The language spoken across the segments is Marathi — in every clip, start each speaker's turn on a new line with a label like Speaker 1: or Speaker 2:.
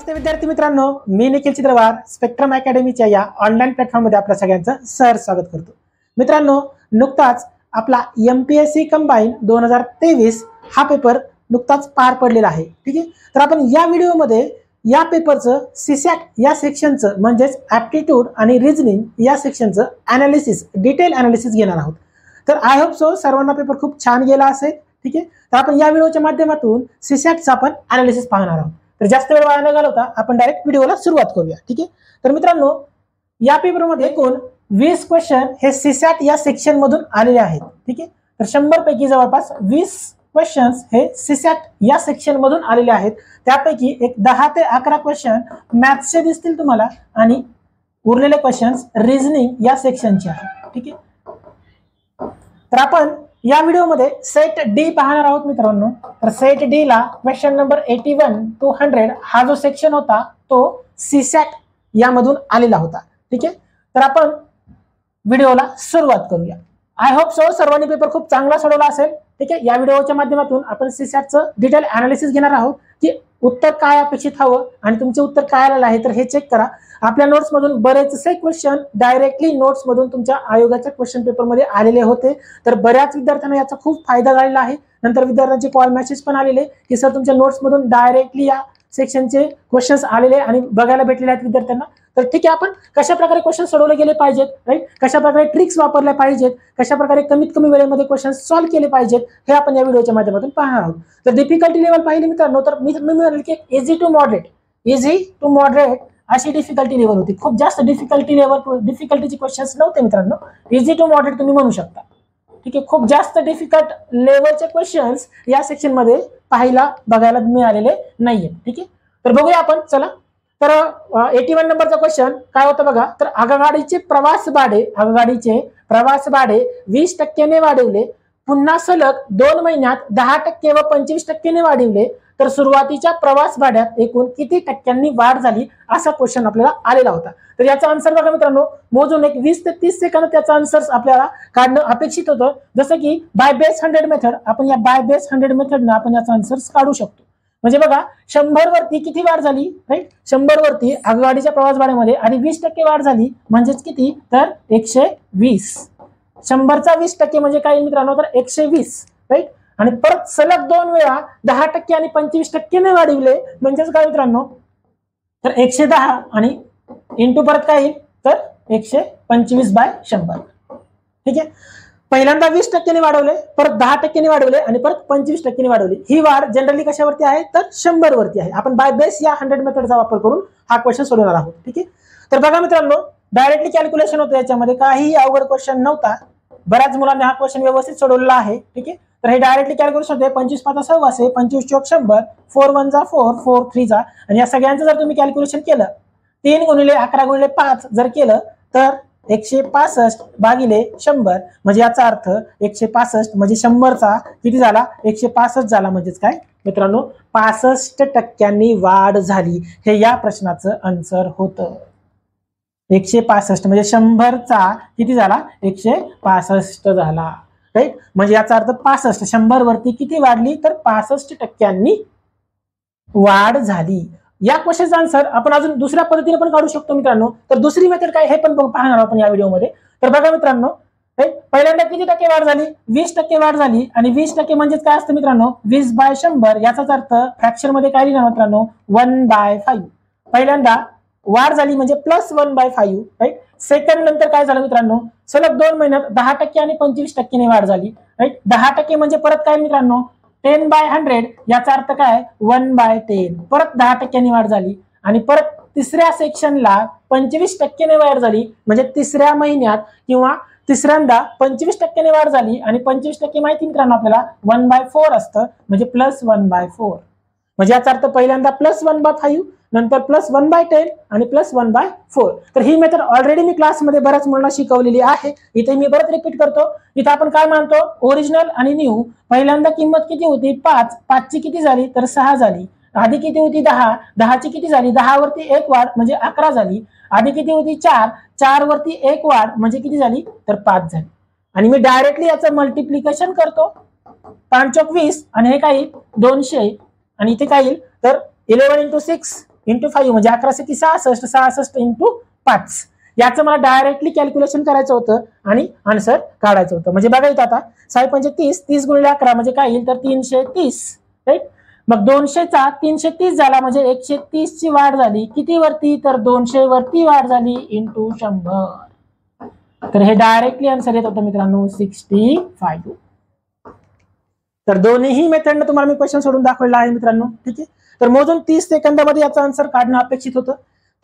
Speaker 1: नमस्ते विद्यार्थी मित्रांनो, मी निखिल चित्रवार स्पेक्ट्रम अकॅडमीच्या या ऑनलाईन प्लॅटफॉर्ममध्ये आपल्या सगळ्यांचं सहर्ष स्वागत करतो। मित्रांनो, नुकताच आपला एमपीएससी कंबाईन 2023 हा पेपर नुकताच पार पडलेला आहे। ठीक आहे, तर आपण या व्हिडिओमध्ये या पेपरचं सीसॅट या सेक्शनचं म्हणजेच ॲप्टिट्यूड आणि रिझनिंग या सेक्शनचं ॲनालिसिस, डिटेल ॲनालिसिस घेणार आहोत। तर आय होप सो सर्वांना पेपर खूप छान गेला असेल। ठीक आहे, तर आपण या व्हिडिओच्या माध्यमातून सीसॅटचं आपण ॲनालिसिस पाहणार आहोत। तर जास्त वेळ वाया न घालवता आपण डायरेक्ट व्हिडिओला सुरुवात करूया। ठीक आहे, तर मित्रांनो, या पेपरमध्ये एकूण 20 क्वेश्चन हे सीसॅट या सेक्शन मधून आलेले आहेत। ठीक आहे, तर 100 पैकी जवळपास 20 क्वेश्चन्स हे सीसॅट या सेक्शन मधून आलेले आहेत। त्यापैकी एक 10 ते 11 क्वेश्चन मॅथ्सचे दिसतील तुम्हाला आणि उरलेले क्वेश्चन्स रिझनिंग या सेक्शनचे आहेत। ठीक आहे, तर आपण या व्हिडिओमध्ये सेट डी पाहणार आहोत मित्रांनो। तर सेट डी ला क्वेश्चन नंबर 81 to 100 हा जो सेक्शन होता तो सीसॅट यामधून आलेला होता। ठीक आहे, तर आपण व्हिडिओला सुरुवात करूया। आय होप सो सर्वांनी पेपर खूप चांगला सोडवला असेल। ठीक आहे, या व्हिडिओच्या माध्यमातून आपण सीसॅटचं डिटेल ॲनालिसिस घेणार आहोत की उत्तर काय अपेक्षित हवं आणि तुमचे उत्तर काय आलेलं आहे तर हे चेक करा। आपल्या नोट्स मधून बरेचसे क्वेश्चन डायरेक्टली नोट्स मधून तुमच्या आयोगाच्या क्वेश्चन पेपर मध्ये आलेले होते। तर बऱ्याच विद्यार्थ्यांना याचा खूप फायदा झालेला आहे। नंतर विद्यार्थ्यांचे कॉल मेसेज पण आलेले की सर तुमच्या नोट्स मधून डायरेक्टली या सेक्शनचे क्वेश्चन्स आलेले आणि बघायला भेटलेले आहेत विद्यार्थ्यांना। तर ठीक आहे, आपण कशा प्रकारे क्वेश्चन सोडवले गेले पाहिजेत, राईट, कशा प्रकारे ट्रिक्स वापरल्या पाहिजेत, कशा प्रकारे कमीत कमी वेळेमध्ये क्वेश्चन सॉल्व्ह केले पाहिजेत हे आपण या व्हिडिओच्या माध्यमातून पाहणार आहोत। तर डिफिकल्टी लेवल पाहिली मित्रांनो, तर मी म्हणेल की इझी टू मॉडरेट अशी डिफिकल्टी लेवल होती। खूप जास्त डिफिकल्टीचे क्वेश्चन्स नव्हते मित्रांनो, इझी टू मॉडरेट तुम्ही म्हणू शकता। ठीक आहे, खूप जास्त डिफिकल्ट लेवलचे क्वेश्चन्स या सेक्शन मध्ये बघायला मिळालेले नाहीये। ठीक आहे, तर बघूया आपण, चला। तर 81 नंबरचा क्वेश्चन काय होतं बघा। तर आगगाडीचे प्रवास भाडे 20% वाढवले, पुन्हा सलग 2 महिन्यात 10% व 25% वाढवले तर सुरुवातीच्या प्रवास भाड्यात एकूण किती टक्क्यांनी वाढ झाली, असा क्वेश्चन आपल्याला आलेला होता। तर याचा आन्सर बघा मित्रांनो, मोजून एक 20 ते 30 सेकंद त्याचा आन्सर आपल्याला काढणं अपेक्षित होतं। जसं की बाय बेस 100 मेथड, आपण या बाय बेस 100 मेथडनं आपण याचा आन्सर काढू शकतो। म्हणजे बघा 100 वरती किती वाढ झाली, राईट, 100 वरती आगगाडीच्या प्रवास भाड्यामध्ये आणि 20% वाढ झाली म्हणजेच किती, तर 120। 100चा 20% म्हणजे काय मित्रांनो, तर 120, राईट। आणि परत सलग 2 वेळा 10% आणि 25% ने वाढवले म्हणजेच काय मित्रांनो, तर 110 आणि इंटू परत काय येईल, तर 125/100। ठीक आहे, पहिल्यांदा 20% वाढवले, परत 10% वाढवले आणि परत 25% वाढवली। ही वाढ जनरली कशावरती आहे, तर 100 वरती आहे। आपण बाय बेस या 100 मेथडचा वापर करून हा क्वेश्चन सोडवणार आहोत। ठीक आहे, तर बघा मित्रांनो, डायरेक्टली कॅल्क्युलेशन होतं, याच्यामध्ये काही अवघड क्वेश्चन नव्हता। बऱ्याच मुलांनी हा क्वेश्चन व्यवस्थित सोडवलेला आहे। ठीक आहे, तर हे डायरेक्टली कॅल्क्युलेशन होते। 25 5 16, 25 चौक 100, 4 1 जा 4, 4 3 जा, आणि या सगळ्यांचं जर तुम्ही कॅल्क्युलेशन केलं, 3 गुणिले 11 गुणिले 5 जर केलं तर 165 भागिले 100, म्हणजे याचा अर्थ 165 म्हणजे 100चा किती झाला, 165 झाला। म्हणजेच काय मित्रांनो, 65% वाढ झाली। हे या प्रश्नाचं आन्सर होतं। 165 म्हणजे 100चा किती झाला, 165 झाला, राईट। म्हणजे याचा अर्थ 65, 100 वरती किती वाढली, तर 65% वाढ झाली। या क्वेश्चनचा आन्सर आपण अजून दुसऱ्या पद्धतीने पण काढू शकतो मित्रांनो। तर दुसरी मेथड काय हे पण पाहणार आपण या व्हिडिओमध्ये। तर बघा मित्रांनो, पहिल्यांदा किती टक्के वाढ झाली, 20% वाढ झाली, आणि 20% म्हणजे काय असतं मित्रांनो, 20/100, याचाच अर्थ फ्रॅक्शन मध्ये काय लिहिणार मित्रांनो, 1/5। पहिल्यांदा वाढ झाली म्हणजे +1/5, राईट। सेकंड नंतर काय झालं मित्रांनो, सलग 2 महिन्यात 10% आणि 25% वाढ झाली, राईट। 10% म्हणजे परत काय मित्रांनो, 10/100, याचा अर्थ काय, 1/10, परत 10% वाढ झाली, आणि परत तिसऱ्या सेक्शनला 25% वाढ झाली, म्हणजे तिसऱ्या महिन्यात किंवा तिसऱ्यांदा 25% वाढ झाली, आणि 25% माहिती मित्रांनो आपल्याला 1/4 असतं, म्हणजे +1/4। म्हणजे याचा अर्थ पहिल्यांदा +1/5, नंतर +1/10 आणि +1/4। तर ही मेथड ऑलरेडी मी क्लासमध्ये बऱ्याच मुलांना शिकवलेली आहे। इथे मी परत रिपीट करतो। इथे आपण काय मानतो, ओरिजिनल आणि न्यू। पहिल्यांदा किंमत किती होती, 5, 5ची किती झाली, तर 6 झाली। आधी किती होती, 10, 10ची किती झाली, 10 वरती 1 वाढ म्हणजे 11 झाली। आधी किती होती, 4, 4 वरती 1 वाढ म्हणजे किती झाली, तर 5 झाली। आणि मी डायरेक्टली याचं मल्टिप्लिकेशन करतो, 5 चौक 20, आणि हे काय 200, आणि इथे काय येईल, तर 11 × 6 इंटू 5 म्हणजे 1166, 66 इंटू 5. याचं मला डायरेक्टली कॅल्क्युलेशन करायचं होतं आणि आन्सर काढायचं होतं. म्हणजे बघा इथं आता 6 30, 30 गुणिले 11 म्हणजे काय येईल तर 330, राईट. मग 200चा 330 झाला म्हणजे 130 ची वाढ झाली. किती वरती तर 200 वरती वाढ झाली इंटू 100. तर हे डायरेक्टली आन्सर येत होतं मित्रांनो 65. तर दोन्ही मेथडने तुम्हाला मी क्वेश्चन सोडून दाखवलेला आहे मित्रांनो. ठीक आहे. तर मोजून 30 सेकंदामध्ये याचा आन्सर काढणं अपेक्षित होतं.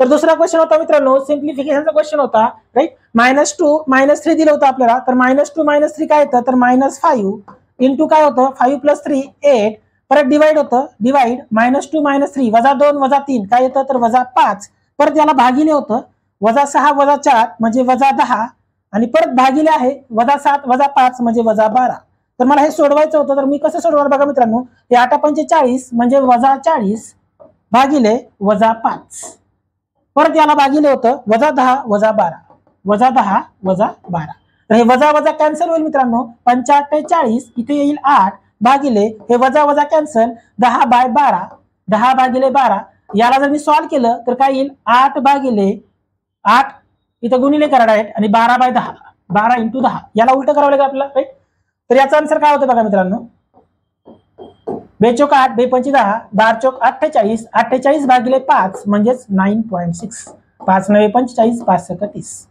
Speaker 1: तर दुसरा क्वेश्चन होता मित्रांनो सिम्प्लिफिकेशनचा क्वेश्चन होता, राईट. -2 -3 दिलं होतं आपल्याला. तर -2 -3 काय येतं तर -5 इंटू काय होतं 5 + 3 8. परत डिवाइड होतं, डिवाइड -2 -3 -2 -3 काय येतं तर -5. परत याला भागिले होतं -6 -4 म्हणजे -10 आणि परत भागिले आहे -7 -5 म्हणजे -12. तर मला हे सोडवायचं होतं. तर मी कसं सोडवणार बघा मित्रांनो, हे 8 × 40 म्हणजे -40 भागिले -5. परत याला भागिले होतं -10 -12 -10 -12. तर हे वजा वजा कॅन्सल होईल मित्रांनो. 5 × 40 इथे येईल 8 भागिले हे वजा वजा कॅन्सल 10/12 10/12. याला जर मी सॉल्व्ह केलं तर काय येईल 8 भागिले 8 इथं गुणिले करा डायरेक्ट आणि 12/10 12 × 10. याला उलट करावं लागेल आपल्याला, राईट. तर याचा आन्सर काय होतं बघा मित्रांनो 2 चोक 8 2 पंची 10 10 चोक 48 48 भागिले 5 म्हणजेच 9.6. 5 9 45 5 7 30.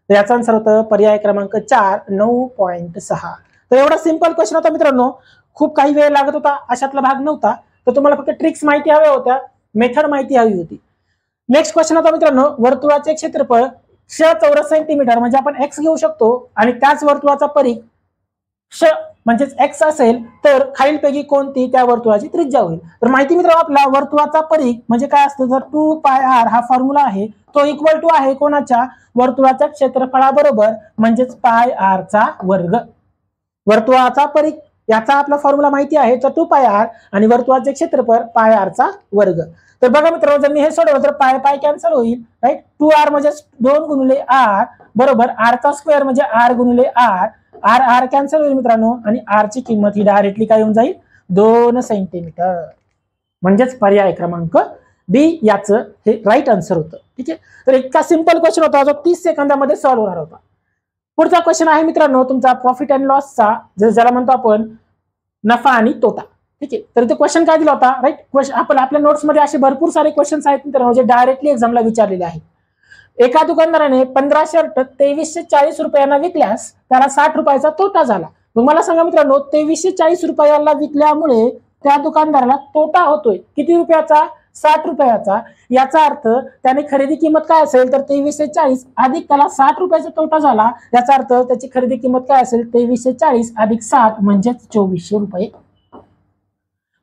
Speaker 1: तर याचा आन्सर होतं पर्याय क्रमांक 4 9.6. तर एवढा सिंपल क्वेश्चन होता मित्रांनो. खूप काही वेळ लागत होता, अशातला भाग नव्हता. तर तुम्हाला फक्त ट्रिक्स माहिती हव्या होत्या, मेथड माहिती हवी होती. नेक्स्ट क्वेश्चन होता मित्रांनो वर्तुळाचे क्षेत्रफळ क्ष चौरस सेंटीमीटर म्हणजे आपण एक्स घेऊ शकतो आणि त्याच वर्तुळाचा परिघ क्ष म्हणजेच एक्स असेल तर खालीलपैकी कोणती त्या वर्तुळाची त्रिज्या होईल. तर माहिती मित्रांनो आपला वर्तुळाचा परिघ म्हणजे काय असतं तर 2πr हा फॉर्म्युला आहे. तो इक्वल टू आहे कोणाच्या वर्तुळाच्या क्षेत्रफळाबरोबर म्हणजेच πr चा वर्ग. वर्तुळाचा परिघ याचा आपला फॉर्म्युला माहिती आहे तर 2πr आणि वर्तुळाचे क्षेत्रफळ πr चा वर्ग. तर बघा मित्रांनो जर मी हे सोडवलं तर पाय पाय कॅन्सल होईल, राईट. 2r म्हणजे 2 गुणिले r बरोबर r चा स्क्वेअर म्हणजे r गुणिले r. r r कॅन्सल होईल मित्रांनो आणि r ची किंमत ही डायरेक्टली काय येऊन जाईल 2 सेंटीमीटर. म्हणजेच पर्याय क्रमांक बी याचं हे राईट आन्सर होतं. ठीक आहे. तर इतका सिंपल क्वेश्चन होता जो 30 सेकंदामध्ये सॉल्व्ह होणार होता. पुढचा क्वेश्चन आहे मित्रांनो तुमचा प्रॉफिट अँड लॉसचा, ज्याला म्हणतो आपण नफा आणि तोटा. ठीक आहे. तर ते क्वेश्चन काय दिला होता, राईट. आपण आपल्या नोट्स मध्ये असे भरपूर सारे क्वेश्चन्स आहेत मित्रांनो जे डायरेक्टली एक्झामला विचारलेले आहेत. एका दुकानदाराने 15 शर्ट 2340 रुपयांना विकल्यास त्याला 60 रुपयाचा तोटा झाला. मग मला सांगा मित्रांनो 2340 रुपयाला विकल्यामुळे त्या दुकानदाराला तोटा होतोय किती रुपयाचा 60 रुपयाचा. याचा अर्थ त्याने खरेदी किंमत काय असेल तर 2340 अधिक त्याला 60 रुपयाचा तोटा झाला. याचा अर्थ त्याची खरेदी किंमत काय असेल 2340 अधिक 60 म्हणजेच 2400 रुपये.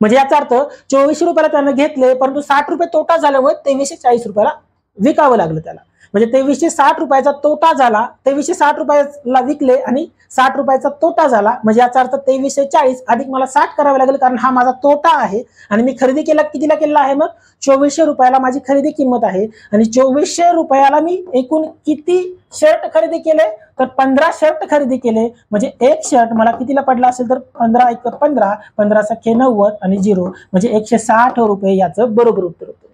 Speaker 1: म्हणजे याचा अर्थ 2400 रुपयाला त्याने घेतले परंतु 60 रुपये तोटा झाल्यामुळे 2340 रुपयाला विकावं लागलं त्याला. म्हणजे 2360 रुपयाचा तोटा झाला. 2360 रुपयाला विकले आणि 60 रुपयाचा तोटा झाला. म्हणजे याचा अर्थ 2340 अधिक मला 60 करावे लागेल कारण हा माझा तोटा आहे आणि मी खरेदी केला कितीला केला आहे मग 2400 रुपयाला माझी खरेदी किंमत आहे आणि 2400 रुपयाला मी एकूण किती शर्ट खरेदी केले तर 15 शर्ट खरेदी केले. म्हणजे एक शर्ट मला कितीला पडला असेल तर 15 × 15 15 × 90 आणि 0 म्हणजे 160 रुपये याचं बरोबर उत्तर होतं.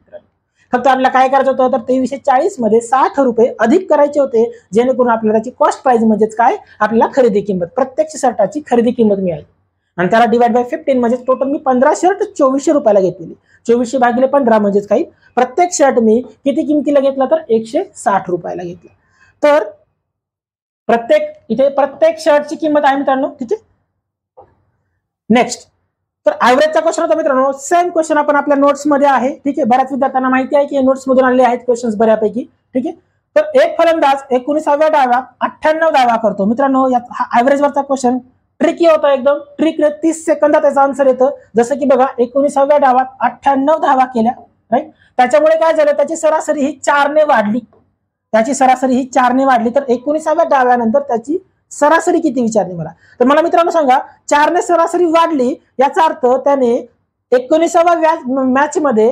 Speaker 1: फक्त आपल्याला काय करायचं होतं तर 2340 मध्ये 60 रुपये अधिक करायचे होते जेणेकरून आपल्याला त्याची कॉस्ट प्राइस म्हणजेच काय आपल्याला खरेदी किंमत प्रत्यक्ष शर्टाची खरेदी किंमत मिळाली आणि त्याला डिवाइड बाय 15 म्हणजे टोटल मी 15 शर्ट 2400 रुपयाला घेतलेली. 2400 भागिले 15 म्हणजेच काय प्रत्येक शर्ट मी किती किमतीला घेतला तर 160 रुपयाला घेतला. तर प्रत्येक शर्टची किंमत आहे मित्रांनो. ठीक आहे. नेक्स्ट तर ऍव्हरेजचा क्वेश्चन होता मित्रांनो. सेम क्वेश्चन आपण आपल्या नोट्स मध्ये आहे. ठीक आहे. बऱ्याच विद्यार्थ्यांना माहिती आहे की नोट्स मधून आलेले आहेत क्वेश्चन्स बऱ्यापैकी. ठीक आहे. तर एक फलंदाज 19व्या डावात 98 धावा करतो मित्रांनो. हा ऍव्हरेज वरचा क्वेश्चन ट्रिकी होता एकदम. ट्रिक 30 सेकंदात त्याचा आन्सर येतं. जसं की बघा 19व्या डावात 98 धावा केल्या, राईट. त्याच्यामुळे काय झालं त्याची सरासरी ही 4 ने वाढली. त्याची सरासरी ही 4 ने वाढली तर 19व्या डाव्यानंतर त्याची सरासरी किती विचारली मला. तर मला मित्रांनो सांगा 4 ने सरासरी वाढली याचा अर्थ त्याने 19व्या मॅच मध्ये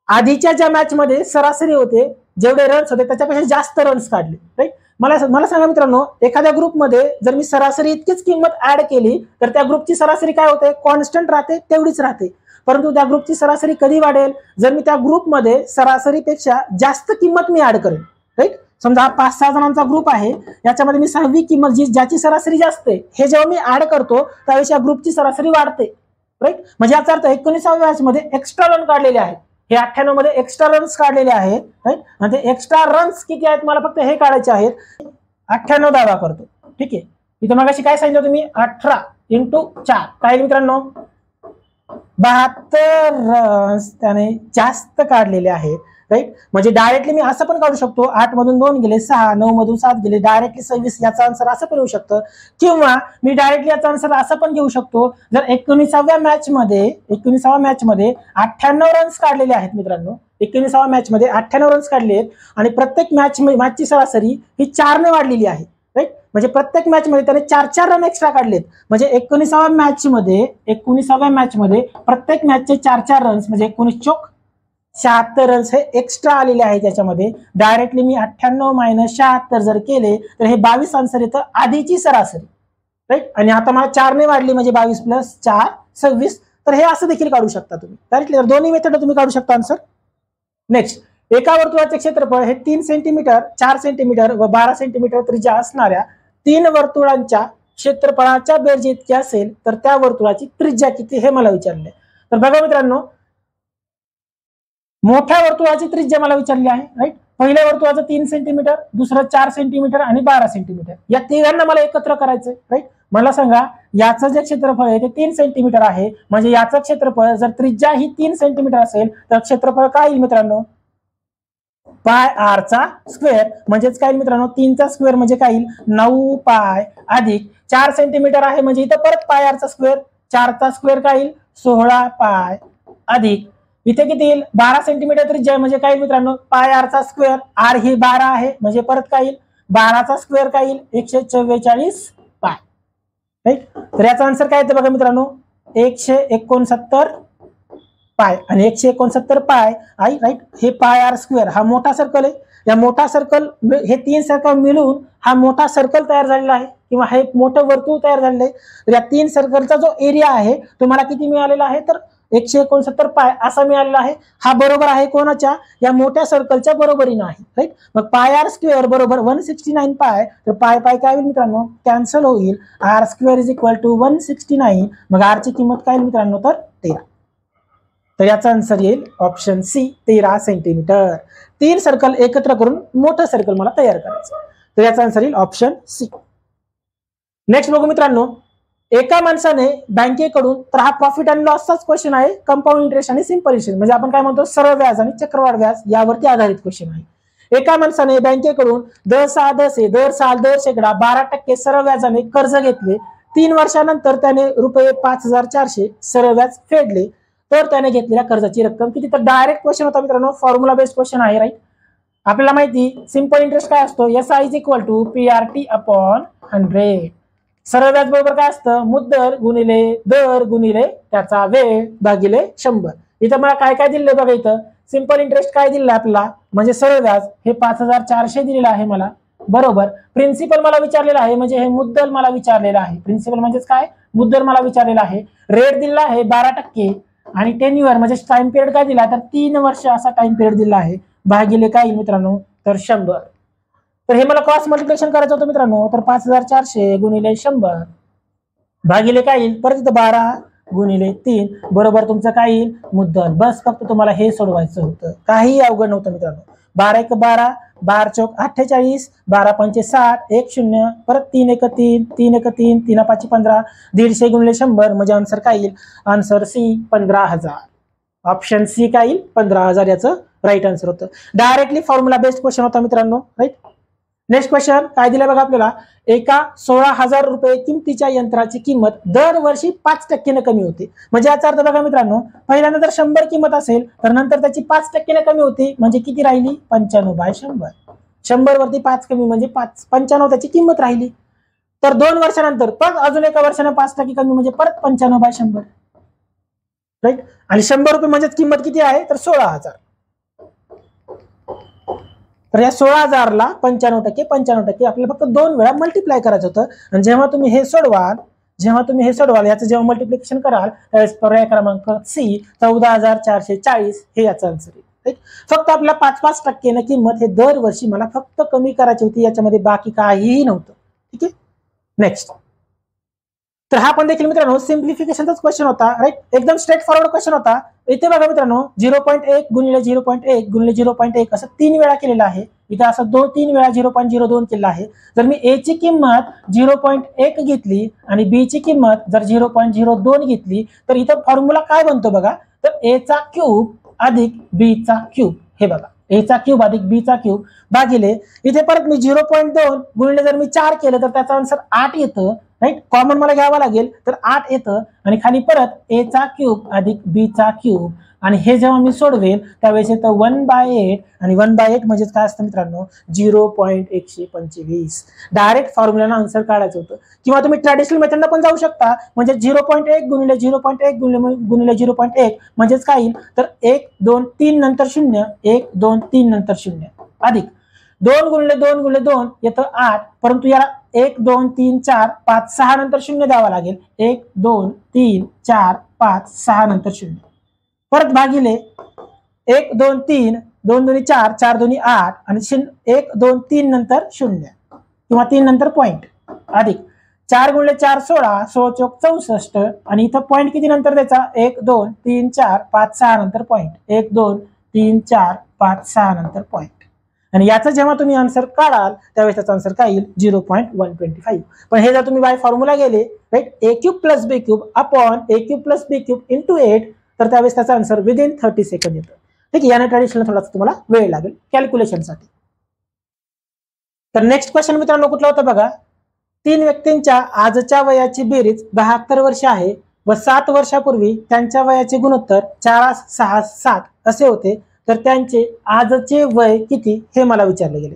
Speaker 1: आधीच्या ज्या मॅच मध्ये सरासरी होते जेवढे रन्स होते त्याच्यापेक्षा जास्त रन्स काढले, राईट. मला मला सांगा मित्रांनो, एखाद्या ग्रुपमध्ये जर मी सरासरी इतकीच किंमत ऍड केली तर त्या ग्रुपची सरासरी काय होते, कॉन्स्टंट राहते, तेवढीच राहते. परंतु त्या ग्रुपची सरासरी कधी वाढेल, जर मी त्या ग्रुपमध्ये सरासरीपेक्षा जास्त किंमत मी ऍड करेन. राईट, समजा हा 5-6 जणांचा ग्रुप आहे, याच्यामध्ये मी 6वी किंमत ज्याची सरासरी जास्त आहे हे जेव्हा मी ऍड करतो त्यावेळेस या ग्रुपची सरासरी वाढते. राईट, म्हणजे याचा अर्थ 19व्या मॅच मध्ये एक्स्ट्रा रन काढलेले आहेत, हे 98 मध्ये एक्स्ट्रा रन्स काढलेले आहेत. राईट, आणि ते एक्स्ट्रा रन्स किती आहेत मला फक्त हे काढायचे आहेत. 98 दावा करतो. ठीक आहे, इथं मगाशी काय सांगितलं तुम्ही, 18 × 4 काय मित्रांनो, 72 रन्स त्याने जास्त काढलेले आहेत. राईट, म्हणजे डायरेक्टली मी असं पण काढू शकतो, 8 मधून 2 गेले 6, 9 मधून 7 गेले, डायरेक्टली 26, याचा आन्सर असं पण येऊ शकतं. किंवा मी डायरेक्टली याचा आन्सर असं पण घेऊ शकतो, जर 19व्या मॅच मध्ये 98 रन्स काढलेले आहेत मित्रांनो, 19व्या मॅच मध्ये 98 रन्स काढले आहेत आणि प्रत्येक मॅचची सरासरी ही 4 ने वाढलेली आहे. राईट, म्हणजे प्रत्येक मॅच मध्ये त्याने 4 रन एक्स्ट्रा काढलेत. म्हणजे 19व्या मॅच मध्ये प्रत्येक मॅचचे 4 रन्स म्हणजे 19 चोक 76 रन्स हे एक्स्ट्रा आलेले आहेत त्याच्यामध्ये. डायरेक्टली मी 98 - 76 जर केले तर हे 22 आन्सर येतं, आधीची सरासरी. राईट, आणि आता मला 4 ने वाढली म्हणजे 22 + 4 26. तर हे असं देखील काढू शकता तुम्ही डायरेक्टली, दोन्ही मेथड तुम्ही काढू शकता आन्सर. नेक्स्ट, एका वर्तुळाचे क्षेत्रफळ हे 3 सेंटीमीटर, 4 सेंटीमीटर व 12 सेंटीमीटर त्रिज्या असणाऱ्या 3 वर्तुळांच्या क्षेत्रफळाच्या बेरजे इतके असेल तर त्या वर्तुळाची त्रिज्या किती हे मला विचारले. तर बघा मित्रांनो, मोठ्या वर्तुळाची त्रिज्या मला विचारली आहे. राईट, पहिल्या वर्तुळाचं 3 सेंटीमीटर, दुसरं 4 सेंटीमीटर आणि 12 सेंटीमीटर, या तिघांना मला एकत्र करायचंय. राईट, मला सांगा याचं जे क्षेत्रफळ आहे ते 3 सेंटीमीटर आहे, म्हणजे याचं क्षेत्रफळ जर त्रिज्या ही 3 सेंटीमीटर असेल तर क्षेत्रफळ काय येईल मित्रांनो, πr चा स्क्वेअर. म्हणजेच काय मित्रांनो, 3 चा स्क्वेअर म्हणजे काय येईल, 9π अधिक 4 सेंटीमीटर आहे म्हणजे इथं परत πr चा स्क्वेअर, 4 चा स्क्वेअर काय येईल 16π अधिक इथे किती येईल 12 सेंटीमीटर त्रिज्या म्हणजे काय मित्रांनो, πr चा स्क्वेअर, r ही 12 आहे म्हणजे परत काय येईल 12 चा स्क्वेअर काय येईल 144π. राईट, तर याचा आन्सर काय येतं बघा मित्रांनो, 169π आणि 169π आई. राईट, हे πr स्क्वेअर हा मोठा सर्कल आहे, या मोठा सर्कल हे 3 सर्कल मिळून हा मोठा सर्कल तयार झालेला आहे किंवा हे मोठं वर्तुळ तयार झालेलं आहे. तर या 3 सर्कलचा जो एरिया आहे तुम्हाला किती मिळालेला आहे तर 169π असा मिळालेला आहे. हा बरोबर आहे कोणाच्या, या मोठ्या सर्कलच्या बरोबरीने आहे. राईट, मग πr स्क्वेअर बरोबर 169π, तर पाय काय होईल मित्रांनो, कॅन्सल होईल. r स्क्वेअर = 169, मग r ची किंमत काय मित्रांनो तर 13. तर याचा आन्सर येईल ऑप्शन सी, 13 सेंटीमीटर. 3 सर्कल एकत्र करून मोठं सर्कल मला तयार करायचं, तर याचा आन्सर येईल ऑप्शन सी. नेक्स्ट बघू मित्रांनो, एका माणसाने बँकेकडून, तर हा प्रॉफिट अँड लॉसचाच क्वेश्चन आहे, कंपाऊंड इंटरेस्ट आणि सिंपल इंटरेस्ट म्हणजे आपण काय म्हणतो सरळ व्याज आणि चक्रवाढ व्याज यावरती आधारित क्वेश्चन आहे. एका माणसाने बँकेकडून दर साल 12% सरळ व्याजाने कर्ज घेतले. 3 वर्षानंतर त्याने ₹5400 सरळ व्याज फेडले तर त्याने घेतलेल्या कर्जाची रक्कम किती. तर डायरेक्ट क्वेश्चन होता मित्रांनो, फॉर्म्युला बेस्ड क्वेश्चन आहे. राईट, आपल्याला माहिती सिंपल इंटरेस्ट काय असतो, SI = PRT/100. सरळ व्याज बरोबर काय असतं, मुद्दल गुणिले दर गुणिले त्याचा वेळ भागिले 100. इथं मला काय काय दिले बघा, इथं सिंपल इंटरेस्ट काय दिलं आपल्याला म्हणजे सरळ व्याज हे 5400 दिलेलं आहे मला, बरोबर. प्रिन्सिपल मला विचारलेला आहे म्हणजे हे मुद्दल मला विचारलेलं आहे, प्रिन्सिपल म्हणजेच काय मुद्दल मला विचारलेला आहे. रेट दिला आहे 12% आणि टेन्युअर म्हणजे टाइम पिरियड काय दिला तर 3 वर्ष असा टाइम पिरियड दिला आहे, भागिले काय मित्रांनो तर 100. तर हे मला क्रॉस मल्टिप्लिकेशन करायचं होतं मित्रांनो, तर 5400 गुणिले 100 भागिले काय येईल परत इथं 12 गुणिले 3 बरोबर तुमचं काय येईल मुद्दल. बस फक्त तुम्हाला हे सोडवायचं होतं, काही अवघड नव्हतं मित्रांनो. 12 × 12, 12 × 48, 12 × 5 = 60, 1 0 परत 3 × 3, 3 × 3, 3 × 5 = 15, 150 गुणिले 100 म्हणजे आन्सर काय येईल, आन्सर सी 15000. ऑप्शन सी काय येईल 15000 याचं राईट आन्सर होतं. डायरेक्टली फॉर्म्युला बेस्ड क्वेश्चन होता मित्रांनो. राईट, नेक्स्ट क्वेश्चन काय दिलं बघा आपल्याला, एका 16000 रुपये किमतीच्या यंत्राची किंमत दरवर्षी 5% कमी होते. म्हणजे याचा अर्थ बघा मित्रांनो, पहिल्यांदा जर 100 किंमत असेल तर नंतर त्याची 5% कमी होती म्हणजे किती राहिली 95/100. 100 वरती 5 कमी म्हणजे 95 त्याची किंमत राहिली. तर 2 वर्षानंतर परत अजून एका वर्षाने 5% कमी म्हणजे परत 95/100. राईट, आणि 100 रुपये म्हणजेच किंमत किती आहे तर 16000. तर या 16,000ला 95% आपल्याला फक्त 2 वेळा मल्टिप्लाय करायचं होतं. आणि जेव्हा तुम्ही हे सोडवाल याचं जेव्हा मल्टिप्लिकेशन कराल त्यावेळेस पर्याय क्रमांक सी 14,440 हे याचं आन्सर आहे. फक्त आपल्या 5% किंमत हे दरवर्षी मला फक्त कमी करायची होती, याच्यामध्ये बाकी काहीही नव्हतं. ठीक आहे. नेक्स्ट, तर हा पण देखील मित्रांनो सिम्प्लिफिकेशनचाच क्वेश्चन होता, राईट. एकदम स्ट्रेट फॉरवर्ड क्वेश्चन होता. इथे बघा मित्रांनो 0.1 गुणिले 0.1 गुणिले 0.1 असं 3 वेळा केलेलं आहे. इथे असं 3 वेळा 0.02 केलेलं आहे. जर मी ए ची किंमत 0.1 घेतली आणि बी ची किंमत जर 0.02 घेतली तर इथं फॉर्म्युला काय बनतो बघा, तर ए चा क्यूब अधिक बी चा क्यूब. हे बघा, ए चा क्यूब अधिक बी चा क्यूब भागिले इथे परत मी 0.2 गुणिले जर मी 4 केलं तर त्याचा आन्सर 8 येतं, राईट. कॉमन मला घ्यावं लागेल तर 8 येतं आणि खाली परत ए चा क्यूब अधिक बी चा क्यूब. आणि हे जेव्हा मी सोडवेन त्यावेळेस येतं 1/8 आणि 1/8 म्हणजेच काय असतं मित्रांनो 0.125. डायरेक्ट फॉर्म्युलानं आन्सर काढायचं होतं. किंवा तुम्ही ट्रॅडिशनल मेथडला पण जाऊ शकता, म्हणजे 0.1 गुणिले 0.1 गुणिले 0.1 म्हणजेच काय येईल तर 1 2 3 नंतर 0 1 2 3 नंतर 0 अधिक 2 गुणिले 2 गुणिले 2 येतं 8, परंतु याला 1 2 3 4 5 6 नंतर 0 द्यावा लागेल. 1 2 3 4 5 6 नंतर 0 परत भागिले 1 2 3 2 2 4 4 2 8 आणि 1 2 3 नंतर 0 किंवा 3 नंतर पॉइंट अधिक 4 गुणिले 4 16 16 चौक 64 आणि इथं पॉइंट किती नंतर द्यायचा 1 2 3 4 5 6 नंतर पॉइंट 1 2 3 4 5 6 नंतर पॉइंट. आणि याचा जेव्हा तुम्ही आन्सर काढाल त्यावेळेस त्याचा आन्सर काय येईल 0.125. पण हे जर तुम्ही बाय फॉर्म्युला गेले, राईट, ए क्यूब प्लस बी क्यूब अपॉन ए क्यूब प्लस बी क्यूब इंटू 8 तर त्यावेळेस त्याचा आन्सर विदिन 30 सेकंड येतं. ठीक आहे. याने ट्रॅडिशनल थोडासा तुम्हाला वेळ लागेल कॅल्क्युलेशनसाठी. तर नेक्स्ट क्वेश्चन मित्रांनो कुठला होता बघा, 3 व्यक्तींच्या आजच्या वयाची बेरीज 72 वर्ष आहे व 7 वर्षापूर्वी त्यांच्या वयाचे गुणोत्तर 4 6 7 असे होते, तर त्यांचे आजचे वय किती हे मला विचारले गेले.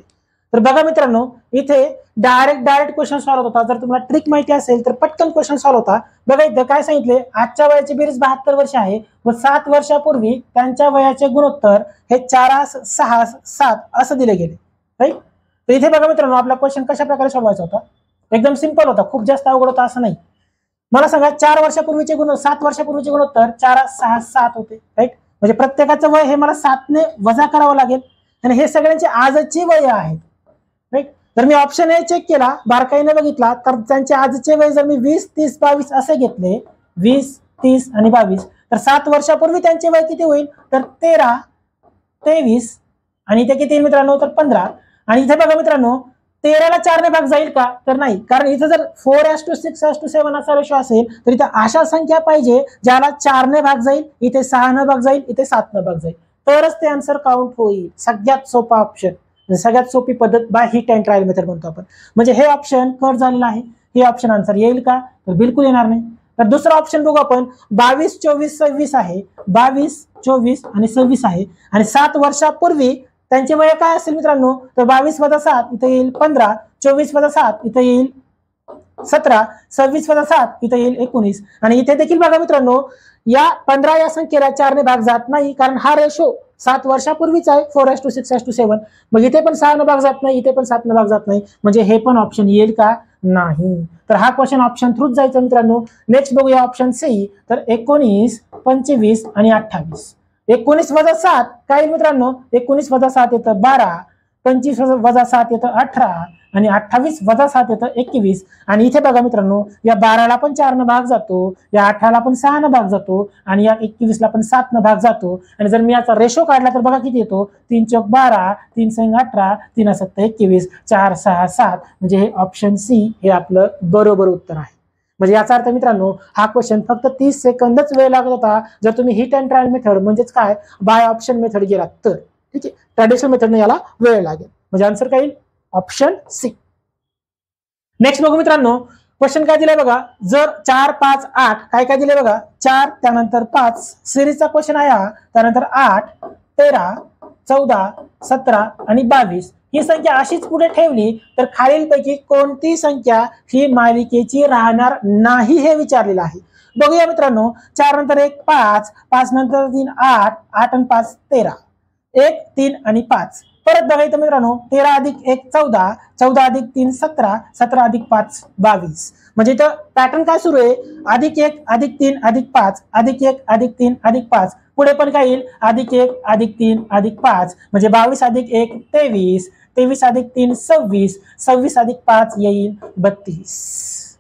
Speaker 1: तर बघा मित्रांनो इथे डायरेक्ट क्वेश्चन सॉल्व्ह होता. जर तुम्हाला ट्रिक माहिती असेल तर पटकन क्वेश्चन सॉल्व्ह होता. बघा इथं काय सांगितले, आजच्या वयाची बेरीज 72 वर्ष आहे व 7 वर्षापूर्वी त्यांच्या वयाचे गुणोत्तर हे 4 6 7 असं दिले गेले, राईट. तर इथे बघा मित्रांनो आपला क्वेश्चन कशा प्रकारे सोडवायचा होता, एकदम सिंपल होता, खूप जास्त अवघड होता असं नाही. मला सांगा 7 वर्षापूर्वीचे गुणोत्तर 4 6 7 होते, राईट. म्हणजे प्रत्येकाचं वय हे मला 7 ने वजा करावं लागेल आणि हे सगळ्यांची आजची वय आहेत, राईट. जर मी ऑप्शन ए चेक केला, बारकाईने बघितला तर त्यांचे आजचे वय जर मी 20 30 22 असे घेतले, 20 30 आणि 22, तर 7 वर्षापूर्वी त्यांचे वय किती होईल तर 13 23 आणि इथे किती येईल मित्रांनो तर 15. आणि इथे बघा मित्रांनो 13ला 4 ने भाग जाईल का तर नाही, कारण इथे जर 4:6:7 असा रेशो असेल तर इथे अशा संख्या पाहिजे ज्याला 4 ने भाग जाईल, इथे 6 ने भाग जाईल, इथे 7 ने भाग जाईल, तरच ते आन्सर काउंट होईल. सगळ्यात सोपा ऑप्शन, सगळ्यात सोपी पद्धत by hit and trial method म्हणतो आपण. म्हणजे हे ऑप्शन कट झालेलं आहे, हे ऑप्शन आन्सर येईल का तर बिलकुल येणार नाही. तर दुसरा ऑप्शन बघू आपण, 22 24 26 आहे, 22 24 आणि 26 आहे आणि 7 वर्षापूर्वी त्यांचे वय काय असेल मित्रांनो तर 22 वजा 7 इथे येईल 15, 24 वजा 7 इथे येईल 17, 26 वजा 7 इथे येईल 19. आणि इथे देखील बघा मित्रांनो या 15 या संख्येला 4 ने भाग जात नाही, कारण हा रेशो 7 वर्षापूर्वीचा आहे 4:6:7. मग इथे पण 6 ने भाग जात नाही, इथे पण 7 ने भाग जात नाही, म्हणजे हे पण ऑप्शन येईल का नाही. तर हा क्वेश्चन ऑप्शन थ्रूच जायचा मित्रांनो. नेक्स्ट बघूया ऑप्शन सी, तर 19 25 आणि 28. 19 वजा 7 काय मित्रांनो 19 वजा 7 येतं 12, 25 वजा 7 येतं 18 आणि 28 वजा 7 येतं 21. आणि इथे बघा मित्रांनो या 12ला पण 4 न भाग जातो, या 18ला पण 6 न भाग जातो आणि या 21ला पण 7 न भाग जातो. आणि जर मी याचा रेशो काढला तर बघा किती येतो 3 चौक 12, 3 संग 18, 3 7 21, 4 6 7. म्हणजे हे ऑप्शन सी हे आपलं बरोबर उत्तर आहे. म्हणजे याचा अर्थ मित्रांनो हा क्वेश्चन फक्त 30 सेकंदच वेळ लागत होता जर तुम्ही हिट अँड ट्रायल मेथड म्हणजेच काय बाय ऑप्शन मेथड गेलात तर. ठीक आहे, ट्रॅडिशनल मेथडने याला वेळ लागेल. म्हणजे आन्सर काय येईल ऑप्शन सी. नेक्स्ट बघू मित्रांनो क्वेश्चन काय दिलाय बघा, जर 4 5 8 काय काय दिले बघा, 4 त्यानंतर 5 सिरीजचा क्वेश्चन आहे हा, त्यानंतर 8 13 14 17 आणि 22 ही संख्या अशीच पुढे ठेवली तर खालीलपैकी कोणती संख्या ही मालिकेची राहणार नाही हे विचारलेलं आहे. बघूया मित्रांनो 4 नंतर 1 5, 5 नंतर 3 8, 8 आणि 5 13, 1 3 आणि 5 परत बघा इथं मित्रांनो 13 अधिक 1 14, 14 अधिक 3 17, 17 अधिक 5 22. म्हणजे इथं पॅटर्न काय सुरू आहे, अधिक 1 अधिक 3 अधिक 5 अधिक 1 अधिक 3 अधिक 5, पुढे पण काय येईल अधिक 1 अधिक 3 अधिक 5, म्हणजे 22 अधिक 1 23, 23 अधिक 3 26, 26 अधिक 5 येईल 32.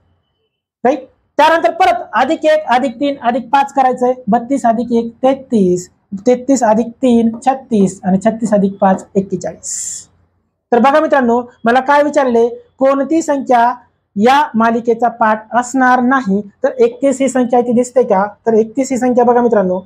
Speaker 1: राईट. त्यानंतर परत अधिक 1 अधिक 3 अधिक 5 करायचंय, 32 अधिक 1 33, 33 अधिक 3 36 आणि 36 अधिक 5 41. तर बघा मित्रांनो, मला काय विचारले, कोणती संख्या या मालिकेचा पाठ असणार नाही, तर 31 ही संख्या इथे दिसते का, तर 31 ही संख्या बघा मित्रांनो,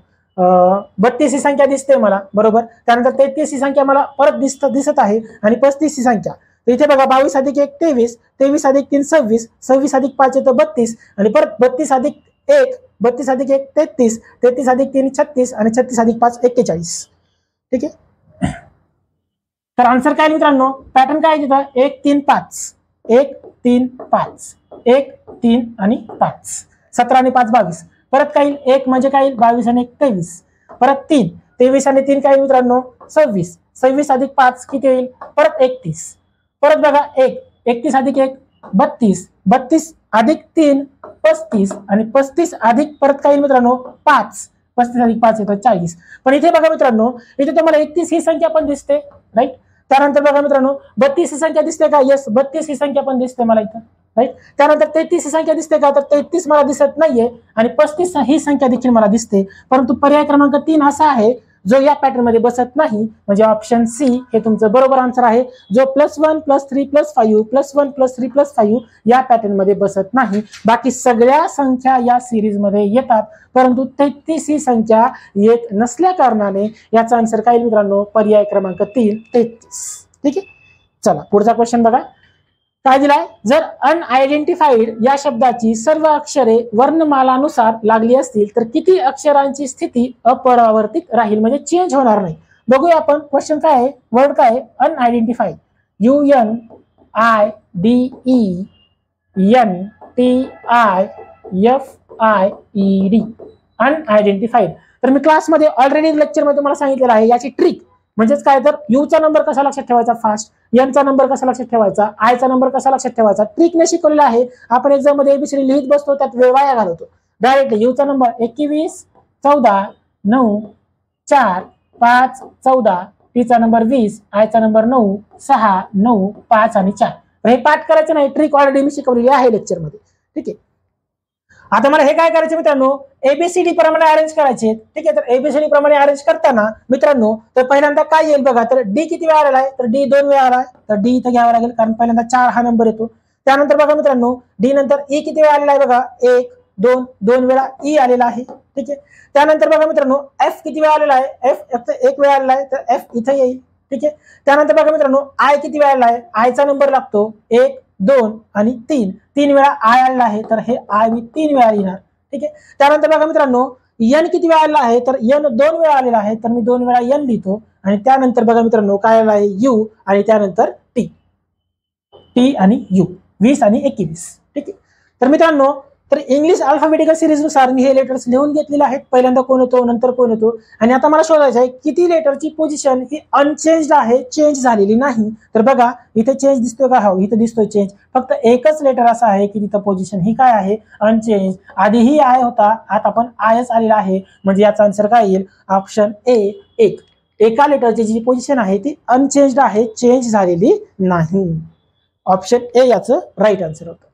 Speaker 1: 32 ही संख्या दिसते मला, बरोबर. त्यानंतर 33 ही संख्या मला परत दिसत आहे आणि 35 ही संख्या. तर इथे बघा 22 अधिक 1 23, 23 अधिक 3 26, 26 अधिक 5 येतो 32 आणि परत 32 अधिक 1 32 अधिक 1 33, 33 अधिक 3 36 आणि 36 अधिक 5 41. ठीक आहे. तर आन्सर काय मित्रांनो, पॅटर्न काय तिथं 1 3 5 1 3 5 1 3 आणि 5, 17 आणि 5 22. परत काय 1 म्हणजे काय 22 आणि 1 23, परत 3 23 आणि 3 काय मित्रांनो 26, 26 अधिक 5 किती येईल परत 31. परत बघा 1 31 अधिक 1 32, 32 अधिक 3 35 आणि 35 अधिक परत काय मित्रांनो 5, 35 अधिक 5 येतो 40. पण इथे बघा मित्रांनो, इथे तुम्हाला 31 ही संख्या पण दिसते, राईट. त्यानंतर बघा मित्रांनो 32 ही संख्या दिसते का, यस 32 ही संख्या पण दिसते मला इथं, राईट. त्यानंतर 33 ही संख्या दिसते का, तर 33 मला दिसत नाहीये आणि 35 ही संख्या देखील मला दिसते, परंतु पर्याय क्रमांक 3 असा आहे जो या पॅटर्न मध्ये बसत नाही, म्हणजे ऑप्शन सी हे तुमचं बरोबर आन्सर आहे, जो +1 +3 +5 +1 +3 +5 या पॅटर्न मध्ये बसत नाही. बाकी सगळ्या संख्या या सिरीज मध्ये येतात, परंतु 33 ही संख्या येत नसल्या कारणाने याचा आन्सर काय मित्रांनो, पर्याय क्रमांक 3 33. ठीक आहे. चला पुढचा क्वेश्चन बघा काय दिलाय, जर अनआयडेंटिफाईड या शब्दाची सर्व अक्षरे वर्णमालानुसार लागली असतील तर किती अक्षरांची स्थिती अपरिवर्तित राहील, म्हणजे चेंज होणार नाही. बघूया आपण क्वेश्चन काय आहे, वर्ड काय आहे अनआयडेंटिफाईड, UNIDENTIFIED अनआयडेंटिफाईड. तर मी क्लासमध्ये ऑलरेडी लेक्चरमध्ये तुम्हाला सांगितलेलं आहे याची ट्रिक, म्हणजेच काय तर यूचा नंबर कसा लक्षात ठेवायचा फास्ट, एनचा नंबर कसा लक्षात ठेवायचा, आयचा नंबर कसा लक्षात ठेवायचा, ट्रिकने शिकवलेला आहे. आपण एक्झाम मध्ये एबीसीडी लिहित बसतो, त्यात वेळ वाया घालवतो. डायरेक्टली यूचा नंबर 21 14 9 4 5 14, टीचा नंबर 20, आयचा नंबर 9 6 9 5 आणि 4. हे पाठ करायचं नाही, ट्रिक ऑलरेडी मी शिकवलेली आहे लेक्चर मध्ये. ठीक आहे. आता मला हे काय करायचे मित्रांनो, एबीसीडी प्रमाणे अरेंज करायचे. ठीक आहे. तर एबीसीडी प्रमाणे अरेंज करताना मित्रांनो, तर पहिल्यांदा काय येईल बघा, तर डी किती वेळा आलेला आहे, तर डी 2 वेळा आला आहे, तर डी इथं घ्यावा लागेल कारण पहिल्यांदा 4 हा नंबर येतो. त्यानंतर बघा मित्रांनो डी नंतर ई किती वेळा आलेला आहे बघा, 1 2 2 वेळा ई आलेला आहे. ठीक आहे. त्यानंतर बघा मित्रांनो एफ किती वेळा आलेला आहे, एफ 1 वेळा आलेला आहे, तर एफ इथं येईल. ठीक आहे. त्यानंतर बघा मित्रांनो आय किती वेळा आलेला आहे, आयचा नंबर लागतो 1 2 आणि 3, 3 वेळा आय आलेला आहे, तर हे आय मी 3 वेळा लिहिणार. ठीक आहे. त्यानंतर बघा मित्रांनो एन किती वेळा आलेला आहे, तर एन 2 वेळा आलेला आहे, तर मी 2 वेळा एन लिहितो. आणि त्यानंतर बघा मित्रांनो काय आलेला आहे यू आणि त्यानंतर टी, टी आणि यू 20 आणि 21. ठीक आहे. तर मित्रांनो तर इंग्लिश अल्फाबेटिकल सिरीज नुसार मी हे लेटर्स लिहून घेतलेले आहेत, पहिल्यांदा कोण येतो नंतर कोण येतो. आणि आता मला शोधायचं आहे किती लेटरची पोझिशन ही अनचेंज्ड आहे, चेंज झालेली नाही. तर बघा इथे चेंज दिसतोय का, हो इथे दिसतोय चेंज, फक्त एकच लेटर असं आहे की तिथं पोझिशन ही काय आहे अनचेंज. आधीही आय होता, आता पण आयच आलेला आहे, म्हणजे याचा आन्सर काय येईल ऑप्शन ए 1. एका लेटरची जी पोझिशन आहे ती अनचेंज्ड आहे, चेंज झालेली नाही. ऑप्शन ए याचं राईट आन्सर होतं.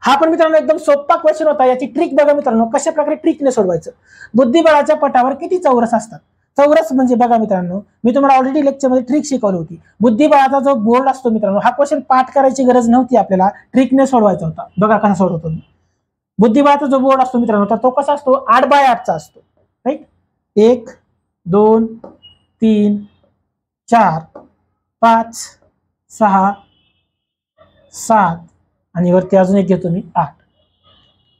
Speaker 1: हा पण मित्रांनो एकदम सोपा क्वेश्चन होता. याची ट्रिक बघा मित्रांनो, कशा प्रकारे ट्रिकने सोडवायचं. बुद्धिबळाच्या पटावर किती चौरस असतात. चौरस म्हणजे बघा मित्रांनो, मी तुम्हाला ऑलरेडी लेक्चरमध्ये ट्रिक शिकवली होती. बुद्धिबळाचा जो बोर्ड असतो मित्रांनो, हा क्वेश्चन पाठ करायची गरज नव्हती, आपल्याला ट्रिकने सोडवायचा होता. बघा कसा सोडवतो मी. बुद्धिबळाचा जो बोर्ड असतो मित्रांनो, तर तो कसा असतो 8x8चा असतो, राईट. 1 2 3 4 5 6 7 आणि वरती अजून एक घेतो मी 8.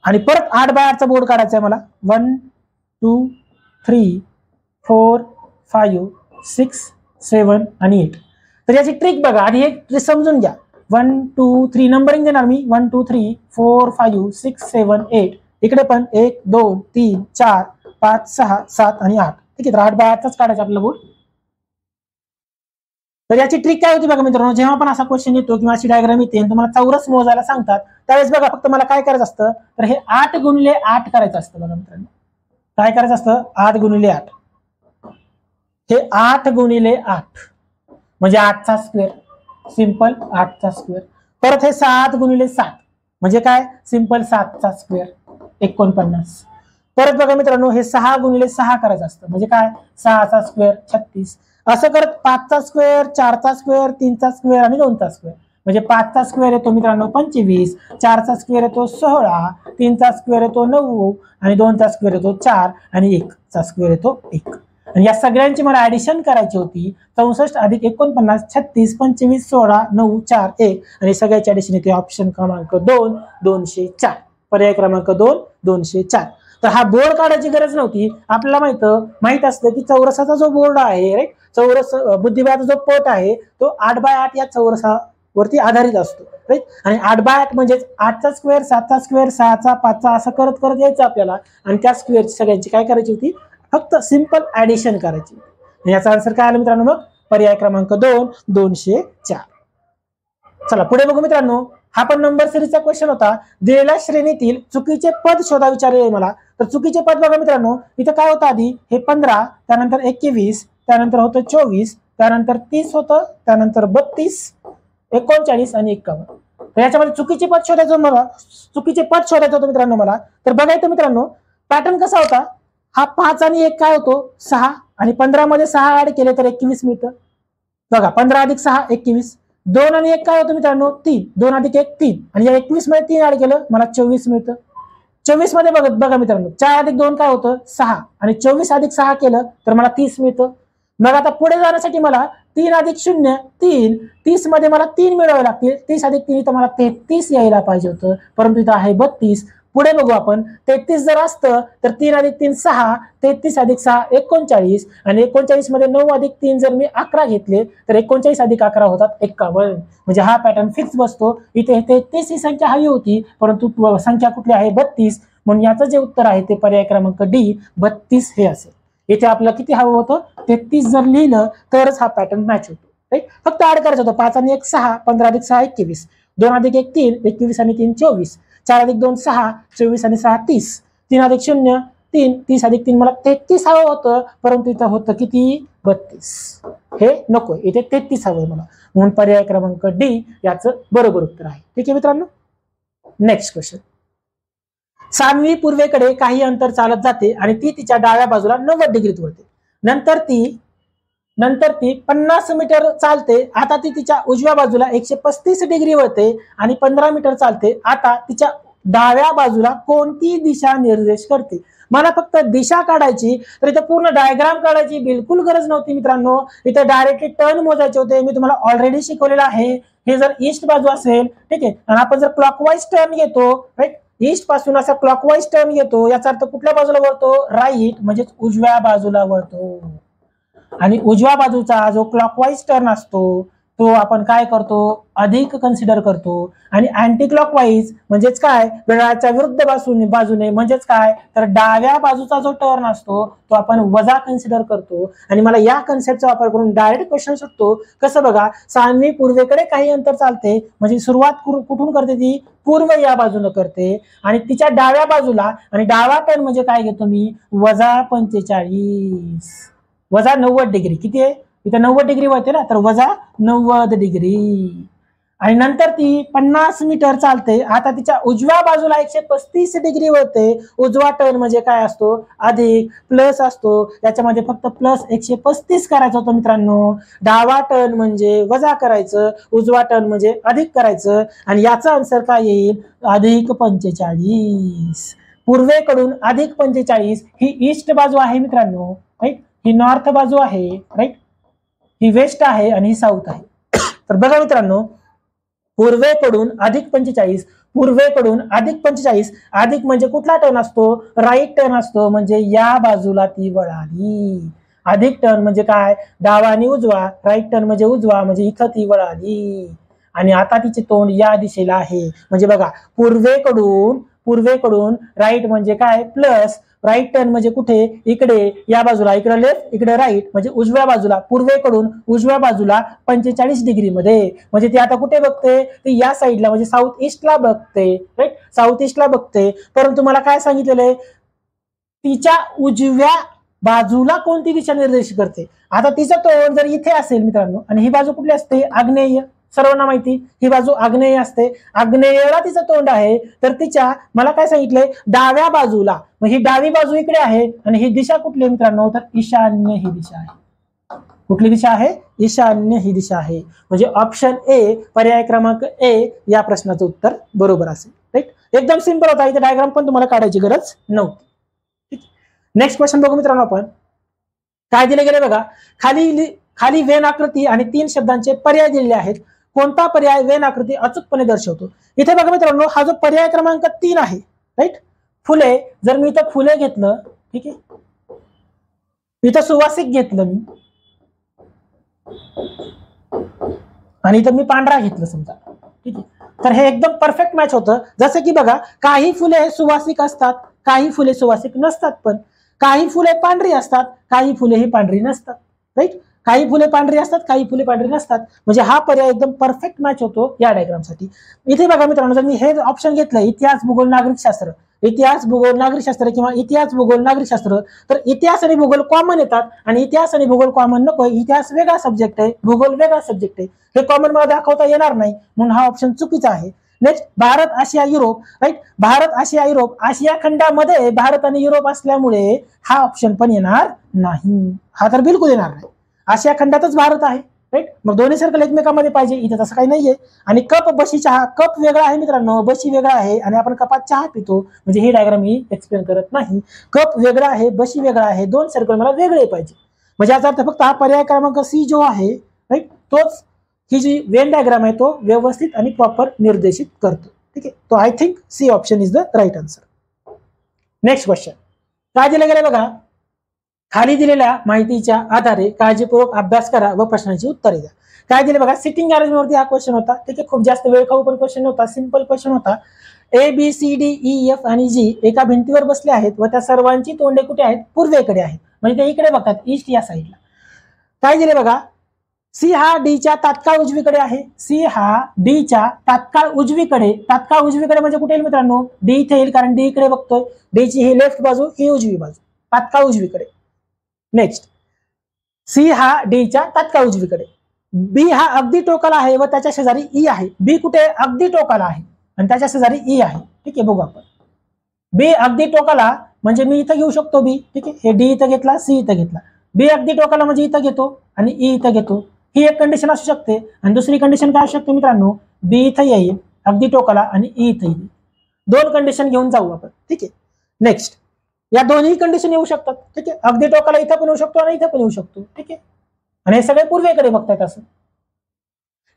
Speaker 1: आणि परत 8x8चा बोर्ड काढायचा आहे मला. 1 2 3 4 5 6 7 आणि 8. तर याची ट्रिक बघा, आधी एक समजून घ्या. 1 2 3 नंबरिंग देणार मी, 1 2 3 4 5 6 7 8. इकडे पण 1 2 3 4 5 6 7 आणि 8. ठीक आहे. तर 8x8चाच काढायचा आपला बोर्ड. तर याची ट्रिक काय होती बघा मित्रांनो, जेव्हा पण असा क्वेश्चन येतो किंवा अशी डायग्राम येते आणि तुम्हाला चौरस मोजायला सांगतात त्यावेळेस बघा फक्त मला काय करायचं असतं, तर हे 8 गुणिले 8 करायचं असतं बघा मित्रांनो. काय करायचं असतं, 8 गुणिले 8. हे 8 गुणिले 8 म्हणजे 8चा स्क्वेअर, सिंपल 8चा स्क्वेअर. परत हे 7 गुणिले 7 म्हणजे काय, सिंपल 7चा स्क्वेअर 49. परत बघा मित्रांनो हे 6 गुणिले 6 करायचं असतं म्हणजे काय, 6चा स्क्वेअर 36. असं करत 5चा स्क्वेअर, 4चा स्क्वेअर, 3चा स्क्वेअर आणि 2चा स्क्वेअर म्हणजे 5चा स्क्वेअर येतो मित्रांनो 25, 4चा स्क्वेअर येतो 16, 3चा स्क्वेअर येतो 9 आणि 2चा स्क्वेअर येतो 4 आणि 1चा स्क्वेअर येतो 1. आणि या सगळ्यांची मला ऍडिशन करायची होती. 64 अधिक 49, 36, 25, 16, 9, 4, 1 आणि सगळ्याची ऍडिशन येते ऑप्शन क्रमांक 2, 204. पर्याय क्रमांक 2, 204. तर हा बोर्ड काढायची गरज नव्हती. आपल्याला माहित असतं की चौरसाचा जो बोर्ड आहे, राईट, चौरस बुद्धिबळाचा जो पट आहे तो 8x8 या चौरसावरती आधारित असतो, राईट. आणि 8x8 म्हणजे 8चा स्क्वेअर, 7चा स्क्वेअर, 6चा, 5चा असं करत करत यायचं आपल्याला. आणि त्या स्क्वेअरची सगळ्यांची काय करायची होती, फक्त सिंपल ऍडिशन करायची. याचा आन्सर काय आला मित्रांनो, मग पर्याय क्रमांक 2, 204. चला पुढे बघू मित्रांनो. हा पण नंबर सिरीजचा क्वेश्चन होता. दिलेल्या श्रेणीतील चुकीचे पद शोधा विचारले मला. तर चुकीचे पद बघा मित्रांनो, इथं काय होतं आधी, हे 15, त्यानंतर 21, त्यानंतर होतं 24, त्यानंतर 30 होतं, त्यानंतर 32, 39 आणि 51. तर याच्यामध्ये चुकीचे पद शोधायचं होतं मित्रांनो मला. तर बघायचं मित्रांनो पॅटर्न कसा होता, हा 5 आणि 1 काय होतो 6 आणि 15 मध्ये 6 ऍड केले तर 21 मिळतं. बघा 15 अधिक 6 21. 2 आणि 1 काय होतं मित्रांनो 3, 2 अधिक 1 3 आणि या 21 मध्ये 3 ऍड केलं मला 24 मिळतं. 24 मध्ये बघा मित्रांनो 4 अधिक 2 काय होतं 6 आणि 24 अधिक 6 केलं तर मला 30 मिळतं. मग आता पुढे जाण्यासाठी मला 3 अधिक 0 3, 30 मध्ये मला 3 मिळवावे लागतील. 30 अधिक 3 तर मला 33 यायला पाहिजे होतं, परंतु इथं आहे 32. पुढे बघू आपण, 33 जर असतं तर 3 अधिक 3 6, 33 अधिक 6 39 आणि 39 मध्ये 9 अधिक 3 जर मी 11 घेतले तर 39 अधिक 11 होतात 51. म्हणजे हा पॅटर्न फिक्स बसतो. इथे 33 ही संख्या हवी होती, परंतु संख्या कुठली आहे 32, म्हणून याचं जे उत्तर आहे ते पर्याय क्रमांक डी 32 हे असेल. इथे आपल्याला किती हवं होतं, 33 जर लिहिलं तरच हा पॅटर्न मॅच होतो, राईट. फक्त ऍड करायचं होतं 5 आणि 1 6, 15 अधिक 6 21, 2 अधिक 1 3, 21 आणि 3 24, 4 अधिक 2 6, 24 आणि 6 30, 3 अधिक 0 3, 30 अधिक 3 मला 33 हवं होतं, परंतु इथं होतं किती 32. हे नको, इथे 33 हवं मला, म्हणून पर्याय क्रमांक डी याचं बरोबर उत्तर आहे. ठीक आहे मित्रांनो. Next question. सान्वी पूर्वेकडे काही अंतर चालत जाते आणि ती तिच्या डाव्या बाजूला 90 डिग्रीत वळते. नंतर ती 50 मीटर चालते. आता ती तिच्या उजव्या बाजूला 135 डिग्री वळते आणि 15 मीटर चालते. आता तिच्या डाव्या बाजूला कोणती दिशा निर्देश करते. मला फक्त दिशा काढायची, तर इथं पूर्ण डायग्राम काढायची बिलकुल गरज नव्हती मित्रांनो. इथे डायरेक्टली टर्न मोजायचे होते. मी तुम्हाला ऑलरेडी शिकवलेलं आहे. हे जर ईस्ट बाजू असेल, ठीक आहे, आणि आपण जर क्लॉकवाईज टर्न घेतो, राईट, ईस्ट पासून असा क्लॉकवाईज टर्न घेतो, याचा अर्थ कुठल्या बाजूला वळतो, राईट, म्हणजे उजव्या बाजूला वळतो. आणि उजव्या बाजूचा जो क्लॉकवाईज टर्न असतो तो आपण काय करतो, अधिक कन्सिडर करतो. आणि अँटी क्लॉकवाईज म्हणजेच काय, घड्याळाच्या विरुद्ध बाजूने म्हणजेच काय, तर डाव्या बाजूचा जो टर्न असतो तो आपण वजा कन्सिडर करतो. आणि मला या कन्सेप्टचा वापर करून डायरेक्ट क्वेश्चन सुटतो. कसं बघा, सान्वी पूर्वेकडे काही अंतर चालते, म्हणजे सुरुवात कुठून करते, ती पूर्व या बाजूने करते. आणि तिच्या डाव्या बाजूला, आणि डावा टर्न म्हणजे काय घेतो मी, वजा 45, वजा 90 डिग्री. किती आहे इथे 90 डिग्री वळते ना, तर वजा 90 डिग्री. आणि नंतर ती 50 मीटर चालते. आता तिच्या उजव्या बाजूला 135 डिग्री वळते. उजवा टर्न म्हणजे काय असतो, अधिक प्लस असतो. याच्यामध्ये फक्त प्लस 135 करायचं होतं मित्रांनो. डावा टर्न म्हणजे वजा करायचं, उजवा टर्न म्हणजे अधिक करायचं. आणि याचा आन्सर काय येईल, अधिक 45. पूर्वेकडून अधिक 45 ही ईस्ट बाजू आहे मित्रांनो, राईट. ही नॉर्थ बाजू आहे, राईट. ही वेस्ट आहे आणि ही साऊथ आहे. तर बघा मित्रांनो, पूर्वेकडून अधिक 45, पूर्वेकडून अधिक 45, अधिक म्हणजे कुठला टर्न असतो, राईट टर्न असतो, म्हणजे या बाजूला ती वळाली. अधिक टर्न म्हणजे काय, डावा आणि उजवा, राईट टर्न म्हणजे उजवा, म्हणजे इथं ती वळाली. आणि आता तिचे तोंड या दिशेला आहे. म्हणजे बघा, पूर्वेकडून राईट म्हणजे काय, प्लस, राईट टर्न म्हणजे कुठे, इकडे या बाजूला, इकडे लेफ्ट इकडे राईट म्हणजे उजव्या बाजूला, पूर्वेकडून उजव्या बाजूला 45 डिग्री मध्ये, म्हणजे ती आता कुठे बघते, ती या साईडला म्हणजे साऊथ ईस्टला बघते, राईट, साऊथ ईस्टला बघते. परंतु मला काय सांगितलेलं आहे, तिच्या उजव्या बाजूला कोणती दिशा निर्देशित करते. आता तिचं तोंड जर इथे असेल मित्रांनो आणि ही बाजू कुठली असते, आग्नेय, सर्वांना माहिती ही बाजू आग्नेय असते, आग्नेयला तिचं तोंड आहे, तर तिच्या मला काय सांगितलंय डाव्या बाजूला, मग ही डावी बाजू इकडे आहे आणि ही दिशा कुठली मित्रांनो, तर ईशान्य ही दिशा आहे. कुठली दिशा आहे, ईशान्य ही दिशा आहे. म्हणजे ऑप्शन ए, पर्याय क्रमांक ए या प्रश्नाचं उत्तर बरोबर असेल. राईट, एकदम सिंपल होता, इथे डायग्राम पण तुम्हाला काढायची गरज नव्हती. नेक्स्ट क्वेश्चन बघू मित्रांनो आपण. काय दिले गेले बघा, खाली वेन आकृती आणि 3 शब्दांचे पर्याय दिलेले आहेत. कोणता पर्याय वेन आकृती अचूकपणे दर्शवतो. इथे बघा मित्रांनो, हा जो पर्याय क्रमांक 3 आहे, राईट, फुले, जर मी इथं फुले घेतलं, ठीक आहे, इथं सुवासिक घेतलं मी आणि इथं मी पांढरा घेतलं समजा, ठीक आहे, तर हे एकदम परफेक्ट मॅच होतं. जसं की बघा, काही फुले हे सुवासिक असतात, काही फुले सुवासिक नसतात, पण काही फुले पांढरी असतात, काही फुले ही पांढरी नसतात, राईट, काही फुले पांढरी असतात, काही फुले पांढरी नसतात. म्हणजे हा पर्याय एकदम परफेक्ट मॅच होतो या डायग्रामसाठी. इथे बघा मित्रांनो, जर मी हे ऑप्शन घेतलं, इतिहास भूगोल नागरिकशास्त्र, इतिहास भूगोल नागरिकशास्त्र किंवा इतिहास भूगोल नागरिकशास्त्र, तर इतिहास आणि भूगोल कॉमन येतात आणि इतिहास आणि भूगोल कॉमन नको, इतिहास वेगळा सब्जेक्ट आहे, भूगोल वेगळा सब्जेक्ट आहे, हे कॉमन मला दाखवता येणार नाही, म्हणून हा ऑप्शन चुकीचा आहे. नेक्स्ट, भारत आशिया युरोप, राईट, भारत आशिया युरोप, आशिया खंडामध्ये भारत आणि युरोप असल्यामुळे हा ऑप्शन पण येणार नाही, हा तर बिलकुल येणार नाही. आशिया खंडातच भारत आहे, राईट, मग दोन्ही सर्कल एकमेकांमध्ये पाहिजे, इथे तसं काही नाहीये. आणि कप बशी चहा, कप वेगळा आहे मित्रांनो, बशी वेगळा आहे आणि आपण कपात चहा पितो, म्हणजे ही डायग्राम मी एक्सप्लेन करत नाही. कप वेगळा आहे, बशी वेगळा आहे, दोन सर्कल मला वेगळे पाहिजे. म्हणजे याचा अर्थ फक्त हा पर्याय क्रमांक सी जो आहे, राईट, तोच ही जी वेन डायग्राम आहे तो व्यवस्थित आणि प्रॉपर निर्देशित करतो. ठीक आहे, तो I think C option is the right answer. Next question काय दिलं गेलं बघा, खाली दिलेल्या माहितीच्या आधारे काळजीपूर्वक अभ्यास करा व प्रश्नांची उत्तरे द्या. काय दिले बघा, सिटिंग अरेंजमेंटवरती हा क्वेश्चन होता. ठीक आहे, खूप जास्त वेळ खाऊ पण क्वेश्चन होता, सिंपल क्वेश्चन होता. A B C D E F आणि जी एका भिंतीवर बसले आहेत व त्या सर्वांची तोंडे कुठे आहेत, पूर्वेकडे आहेत, म्हणजे ते इकडे बघतात, ईस्ट या साईडला. काय दिले बघा, सी हा डीच्या तात्काळ उजवीकडे आहे, सी हा डीच्या तात्काळ उजवीकडे, तात्काळ उजवीकडे म्हणजे कुठे येईल मित्रांनो, डी इथे येईल, कारण डी इकडे बघतोय, डीची ही लेफ्ट बाजू, ही उजवी बाजू, तात्काळ उजवीकडे. नेक्स्ट, सी हा डीच्या तात्काळ उजवीकडे, बी हा अगदी टोकाला आहे व त्याच्या शेजारी ई आहे. बी कुठे, अगदी टोकाला आहे आणि त्याच्या शेजारी ई आहे. ठीक आहे, बघू आपण. बी अगदी टोकाला म्हणजे मी इथं घेऊ शकतो बी, ठीक आहे, हे डी इथं घेतला, सी इथं घेतला. बी अगदी टोकाला म्हणजे इथं घेतो आणि ई इथं घेतो. ही एक कंडिशन असू शकते आणि दुसरी कंडिशन काय असू शकते मित्रांनो, बी इथं येईल अगदी टोकाला आणि ई इथं येईल. दोन कंडिशन घेऊन जाऊ आपण. ठीक आहे, नेक्स्ट, या दोन्ही कंडिशन येऊ शकतात. ठीक आहे, अगदी टोकाला इथं पण येऊ शकतो आणि इथं पण येऊ शकतो. ठीक आहे, आणि हे सगळे पूर्वेकडे बघतायत असं.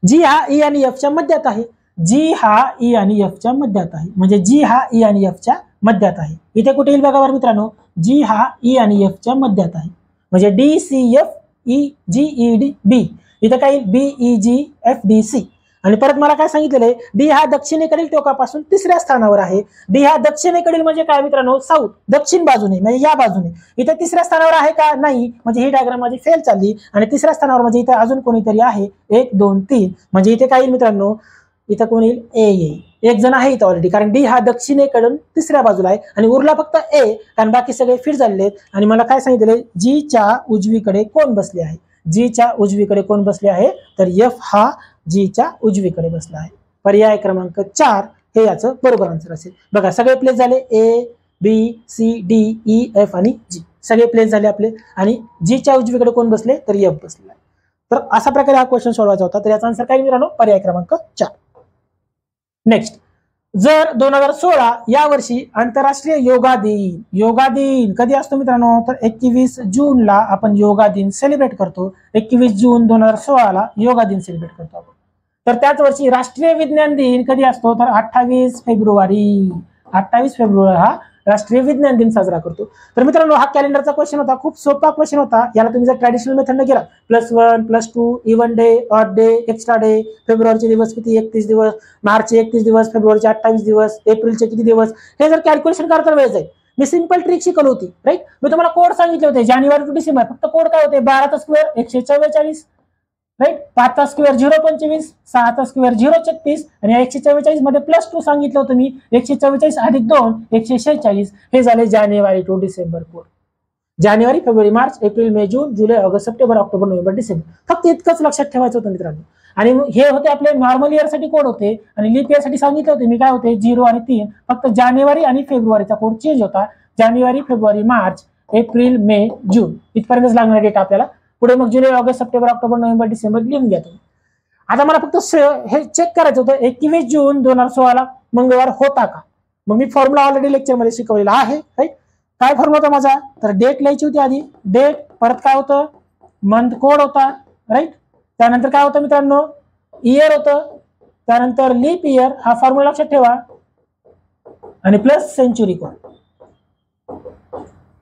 Speaker 1: जी हा ई आणि एफ च्या मध्यात आहे, जी हा ई आणि एफ च्या मध्यात आहे, म्हणजे जी हा ई आणि एफ च्या मध्यात आहे. इथे कुठे येईल बघा बरं मित्रांनो, जी हा ई आणि एफ च्या मध्यात आहे, म्हणजे डी सी एफ ई जी ई डी बी, इथे काय बी ई जी एफ डी सी. आणि परत मला काय सांगितलेलं आहे, डी हा दक्षिणेकडील टोकापासून तिसऱ्या स्थानावर आहे. डी हा दक्षिणेकडील म्हणजे काय मित्रांनो, साऊथ, दक्षिण बाजूने म्हणजे या बाजूने. इथे तिसऱ्या स्थानावर आहे का, नाही, म्हणजे ही डायग्राम माझी फेल चालली. आणि तिसऱ्या स्थानावर म्हणजे इथे अजून कोणीतरी आहे, 1 2 3, म्हणजे इथे काय येईल मित्रांनो, इथं कोण येईल, ए येईल, एक जण आहे इथं ऑलरेडी, कारण डी हा दक्षिणेकडून तिसऱ्या बाजूला आहे आणि उरला फक्त ए, कारण बाकी सगळे फिट झालेले आहेत. आणि मला काय सांगितले, जी च्या उजवीकडे कोण बसले आहे, जी च्या उजवीकडे कोण बसले आहे, तर एफ हा जी च्या उजवीकडे बसला आहे. पर्याय क्रमांक 4 हे याचं बरोबर आन्सर असेल. बघा सगळे प्लेस झाले, A B C D E F आणि जी सगळे प्लेस झाले आपले. आणि जी च्या उजवीकडे कोण बसले, तर एफ बसले आहे. तर अशा प्रकारे हा क्वेश्चन सोडवायचा होता. तर याचा आन्सर काय मिळालो, पर्याय क्रमांक 4. नेक्स्ट, जर 2016 या वर्षी आंतरराष्ट्रीय योगा दिन, योगा दिन कधी असतो मित्रांनो, तर 21 जूनला आपण योगा दिन सेलिब्रेट करतो. 21 जून 2016 योगा दिन सेलिब्रेट करतो आपण. तर त्याच वर्षी राष्ट्रीय विज्ञान दिन कधी असतो, तर 28 फेब्रुवारी. 28 फेब्रुवारी हा राष्ट्रीय विज्ञान दिन साजरा करतो. तर मित्रांनो हा कॅलेंडरचा क्वेश्चन होता, खूप सोपा क्वेश्चन होता. याला तुम्ही जर ट्रॅडिशनल मेथडने गेला, +1 +2 even day odd day extra day, फेब्रुवारीचे दिवस किती 31 दिवस, मार्चचे 31 दिवस, फेब्रुवारीचे 28 दिवस, एप्रिलचे किती दिवस, हे जर कॅल्क्युलेशन करता वेळ जाईल. मी सिंपल ट्रिक शिकवली होती, राईट. मी तुम्हाला कोड सांगितले होते जानेवारी टू डिसेंबर, फक्त कोड काय होते, 12चा स्क्वेअर 144, राईट. 5चा स्क्वेअर 0.25, 6चा स्क्वेअर 0.36 आणि 144 मध्ये +2 सांगितलं होतं मी, 144 अधिक 2 146. हे झाले जानेवारी टू डिसेंबर कोड. जानेवारी, फेब्रुवारी, मार्च, एप्रिल, मे, जून, जुलै, August, September, October, November, December. फक्त इतकंच लक्षात ठेवायचं होतं मित्रांनो. आणि हे होते आपले नॉर्मल इयर साठी कोड होते. आणि लीप इयर साठी सांगितले होते मी काय होते 0 आणि 3. फक्त जानेवारी आणि फेब्रुवारीचा कोड चेंज होता. जानेवारी, फेब्रुवारी, मार्च, एप्रिल, मे, जून इथपर्यंतच लागणार डेटा आपल्याला. पुढे मग जुलै, August, September, October, November, December लिहून घ्या तुम्ही. आता मला फक्त हे चेक करायचं होतं 21 जून 2016 मंगळवार होता का. मग मी फॉर्म्युला ऑलरेडी लेक्चर मध्ये शिकवलेला आहे, राईट. काय फॉर्म्युला होता माझा, तर डेट लिहायची होती आधी, डेट, परत काय होतं मंथ कोड होता, राईट. त्यानंतर काय होतं मित्रांनो इयर होतं, त्यानंतर लीप इयर हा फॉर्म्युला लक्षात ठेवा, आणि प्लस सेंचुरी कोड,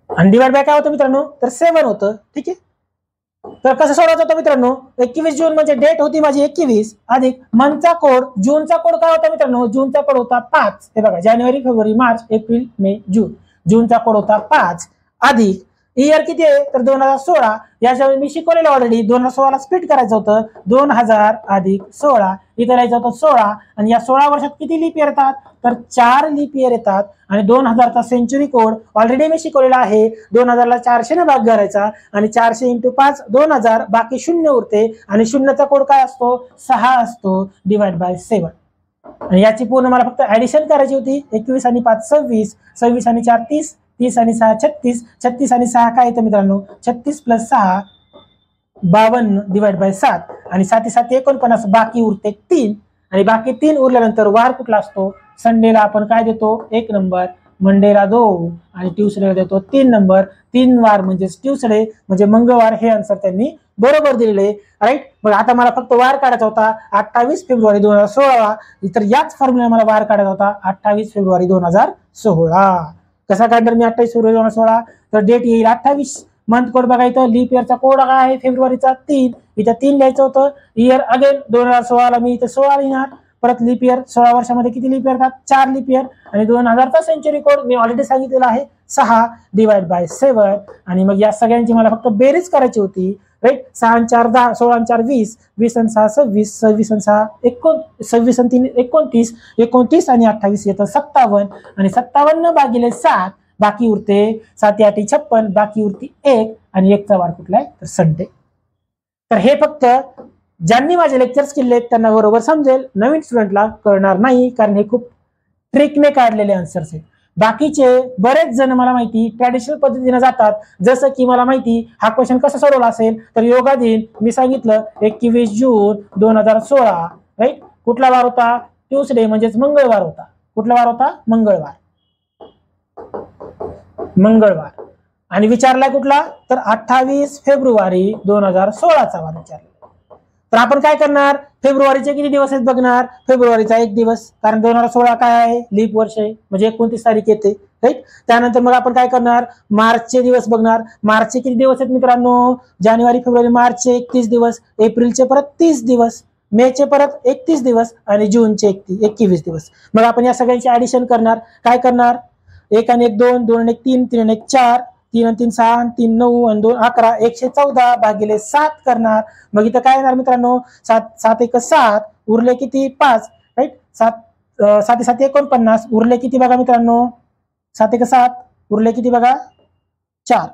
Speaker 1: आणि डिवाइड बाय काय होतं मित्रांनो, तर 7 होतं. ठीक आहे. तर कसं सोडवायचं होतं मित्रांनो, 21 जून म्हणजे डेट होती माझी 21 अधिक मंथचा कोड, जूनचा कोड काय होता मित्रांनो, जूनचा कोड होता 5. हे बघा जानेवारी, फेब्रुवारी, मार्च, एप्रिल, मे, जून. जूनचा कोड होता 5 अधिक इयर किती आहे तर 2016. याच्यावर मी शिकवलेलं ऑलरेडी 2016 स्प्लिट करायचं होतं, 2000 अधिक 16. इथे लिहायचं होतं 16. आणि या 16 वर्षात किती लीप इयर येतात तर 4 लीप इयर येतात. आणि 2000चा सेंचुरी कोड ऑलरेडी मी शिकवलेला आहे. 2000ला 400 ने भाग करायचा आणि 400 × 5 2000, बाकी 0 उरते. आणि 0चा कोड काय असतो 6 असतो, डिवाइड बाय 7. आणि याची पूर्ण मला फक्त ऍडिशन करायची होती. 21 आणि 5 26, 26 आणि 4 30, 30 आणि 6 36, 36 आणि 6 काय येतं मित्रांनो 36 + 6 52 डिवाइड बाय 7. आणि 7 7 49, बाकी उरते 3. आणि बाकी 3 उरल्यानंतर वार कुठला असतो, संडेला आपण काय देतो 1 नंबर, मंडेला 2 आणि ट्यूसडेला देतो 3 नंबर. 3 वार म्हणजे ट्यूसडे म्हणजे मंगळवार. हे आन्सर त्यांनी बरोबर दिलेले, राईट. मग आता मला फक्त वार काढायचा होता 28 फेब्रुवारी 2016. तर याच फॉर्म्युला मला वार काढायचा होता 28 फेब्रुवारी 2016. कसा काढणार मी 28 फेब्रुवारी 2016, तर डेट येईल 28. मंथ कोड बघायचं, लीप इयरचा कोड काय आहे फेब्रुवारीचा 3. इथं 3 लिहायचं होतं. इयर अगेन 2016 मी इथे 16 लिहिणार. परत लीप इयर 16 वर्षामध्ये किती लीप इयर येतात 4 लीप इयर. आणि 2000चा सेंचुरी कोड मी ऑलरेडी सांगितलेला आहे 6 डिवाइड बाय 7. आणि मग या सगळ्यांची मला फक्त बेरीज करायची होती, राईट. 6 आणि 4 10, 16 आणि 4 20, 20 आणि 6 26, 26 आणि 6 26 आणि 3 29, 29 आणि 28 येतं 57. आणि 57 भागिले 7 बाकी उरते 7 8 56, बाकी उरते 1. आणि 1चा वार कुठला आहे तर संडे. तर हे फक्त ज्यांनी माझे लेक्चर्स केले त्यांना बरोबर समजेल, नवीन स्टुडंटला कळणार नाही, कारण हे खूप ट्रिकने काढलेले आन्सर्स आहेत. बाकीचे बरेच जण मला माहिती ट्रॅडिशनल पद्धतीने जातात. जसं की मला माहिती हा क्वेश्चन कसा सोडवला असेल तर योगा दिन मी सांगितलं 21 जून 2016, राईट. कुठला वार होता ट्यूसडे म्हणजेच मंगळवार होता. कुठला वार होता मंगळवार. आणि विचारलाय कुठला तर 28 फेब्रुवारी 2016चा वार विचारला. तर आपण काय करणार, फेब्रुवारीचे किती दिवस आहेत बघणार. फेब्रुवारीचा 1 दिवस, कारण 2016 काय आहे लीप वर्ष आहे म्हणजे 29 तारीख येते, राईट. त्यानंतर मग आपण काय करणार मार्चचे दिवस बघणार. मार्चचे किती दिवस आहेत मित्रांनो, जानेवारी फेब्रुवारी मार्चचे 31 दिवस, एप्रिलचे परत 30 दिवस, मेचे परत 31 दिवस आणि जूनचे 21 दिवस. मग आपण या सगळ्यांची ऍडिशन करणार. काय करणार 1 आणि 1 2, 2 आणि 1 3, 3 आणि 1 4, 3 आणि 3 6, 3 9 आणि 2 11, 114 भागिले 7 करणार. मग इथं काय येणार मित्रांनो 7 1 7, उरले किती 5, राईट. 7 7 49, उरले किती बघा मित्रांनो 7 1 7, उरले किती बघा 4,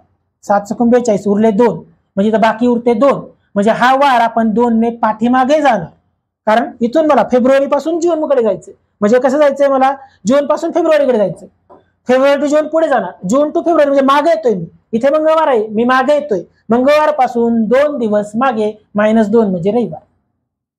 Speaker 1: 7 42, उरले 2. म्हणजे इथं बाकी उरते 2. म्हणजे हा वार आपण 2 ने पाठीमागे जाणार, कारण इथून मला फेब्रुवारी पासून जून कडे जायचं. म्हणजे कसं जायचंय मला जून पासून फेब्रुवारीकडे जायचं. फेब्रुवारी टू जून पुढे जाणार, जून टू फेब्रुवारी म्हणजे मागे येतोय मी. इथे मंगळवार आहे मी मागे येतोय, मंगळवार पासून 2 दिवस मागे -2 म्हणजे रविवार.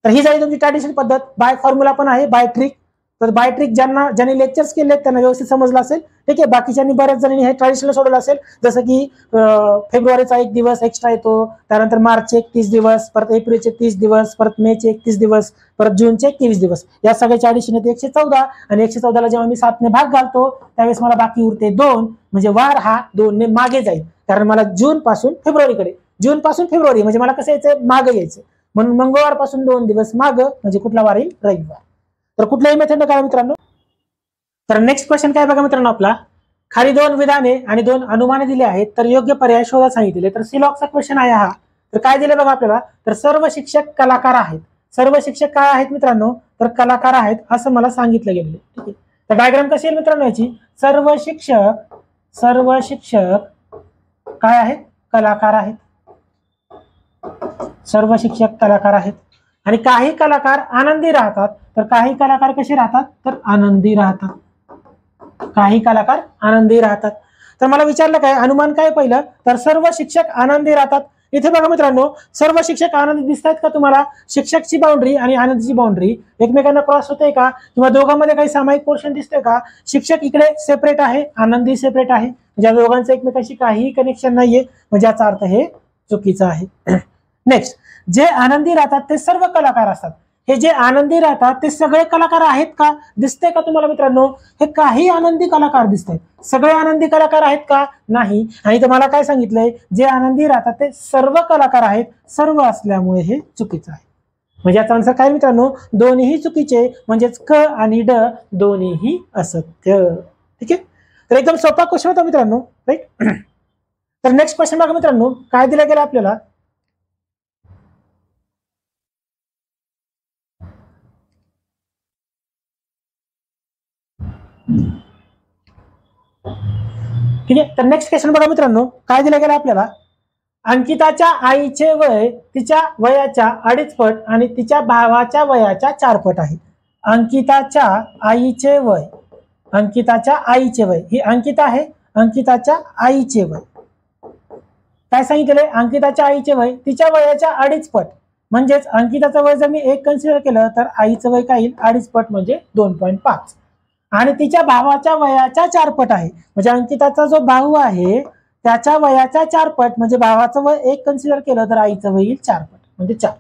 Speaker 1: तर ही झाली तुमची ट्रॅडिशनल पद्धत. बाय फॉर्म्युला पण आहे, बाय ट्रिक. तर बाय ट्रिक ज्यांनी लेक्चर्स केले त्यांना व्यवस्थित समजलं असेल, ठीक आहे. बाकीच्यांनी बऱ्याच जणांनी हे ट्रॅडिशनल सोडवलं असेल. जसं की फेब्रुवारीचा 1 दिवस एक्स्ट्रा येतो, त्यानंतर मार्चचे 31 दिवस, परत एप्रिलचे 30 दिवस, परत मेचे 31 दिवस, परत जूनचे 21 दिवस. या सगळ्याचे ऍडिशन येते 114. आणि 114ला जेव्हा मी 7 ने भाग घालतो त्यावेळेस मला बाकी उरते 2. म्हणजे वार हा 2 ने मागे जाईल, कारण मला जून पासून फेब्रुवारीकडे, जून पासून फेब्रुवारी म्हणजे मला कसं यायचं मागे यायचं. म्हणून मंगळवार पासून 2 दिवस माग म्हणजे कुठला वार येईल रविवार. तर कुठल्याही मेथड करा मित्रांनो. तर नेक्स्ट क्वेश्चन काय बघा मित्रांनो आपला, खाली 2 विधाने आणि 2 अनुमाने दिले आहेत, तर योग्य पर्याय शोधा सांगितले. तर सिलॉकचा क्वेश्चन आहे हा. तर काय दिले बघा आपल्याला, तर सर्व शिक्षक कलाकार आहेत. सर्व शिक्षक काय आहेत मित्रांनो, तर कलाकार आहेत असं मला सांगितलं गेलेलं. ठीक आहे. तर डायग्राम कशी आहे मित्रांनो याची, सर्व शिक्षक काय आहेत, कलाकार आहेत. सर्व शिक्षक कलाकार आहेत. आणि काही कलाकार आनंदी राहतात. तर काही कलाकार कसे राहतात, तर आनंदी राहतात. काही कलाकार आनंदी राहतात. तर मला विचारलं काय, अनुमान काय पहिलं, तर सर्व शिक्षक आनंदी राहतात. इथे बघा मित्रांनो, सर्व शिक्षक आनंदी दिसत आहेत का तुम्हाला, शिक्षकची बाउंड्री आणि आनंदीची बाउंड्री एकमेकांना क्रॉस होते का, किंवा दोघांमध्ये काही सामायिक पोर्शन दिसतोय का. शिक्षक इकडे सेपरेट आहे, आनंदी सेपरेट आहे, म्हणजे दोघांचं एकमेकांशी काहीही कनेक्शन नाहीये, म्हणजे याचा अर्थ हे चुकीचं आहे. नेक्स्ट, जे आनंदी राहतात ते सर्व कलाकार असतात. हे जे आनंदी राहतात ते सगळे कलाकार आहेत का, दिसते का तुम्हाला मित्रांनो, हे काही आनंदी कलाकार दिसत आहेत. सगळे आनंदी कलाकार आहेत का, नाही. आणि तुम्हाला काय सांगितलंय, जे आनंदी राहतात ते सर्व कलाकार आहेत. सर्व असल्यामुळे हे चुकीचं आहे. म्हणजे याचा आन्सर काय मित्रांनो, दोन्हीही चुकीचे, म्हणजेच क आणि ड दोन्हीही असत्य. ठीक आहे. तर एकदम सोपा क्वेश्चन होता मित्रांनो, राईट. तर नेक्स्ट क्वेश्चन बघा मित्रांनो, काय दिलं गेलं आपल्याला, ठीक आहे. तर नेक्स्ट क्वेश्चन बघा मित्रांनो, काय दिलं गेलं आपल्याला, अंकिताच्या आईचे वय तिच्या वयाच्या 2.5 पट आणि तिच्या भावाच्या वयाच्या 4 पट आहे. अंकिताच्या आईचे वय ही अंकिता आहे, अंकिताच्या आईचे वय काय सांगितले, अंकिताच्या आईचे वय तिच्या वयाच्या 2.5 पट, म्हणजेच अंकिताचं वय जर मी 1 कन्सिडर केलं तर आईचं वय काय येईल, 2.5 पट म्हणजे 2.5, आणि तिच्या भावाच्या वयाच्या 4 पट आहे. म्हणजे अंकिताचा जो भाऊ आहे त्याच्या वयाच्या 4 पट, म्हणजे भावाचं वय 1 कन्सिडर केलं तर आईचं वय येईल 4 पट म्हणजे 4.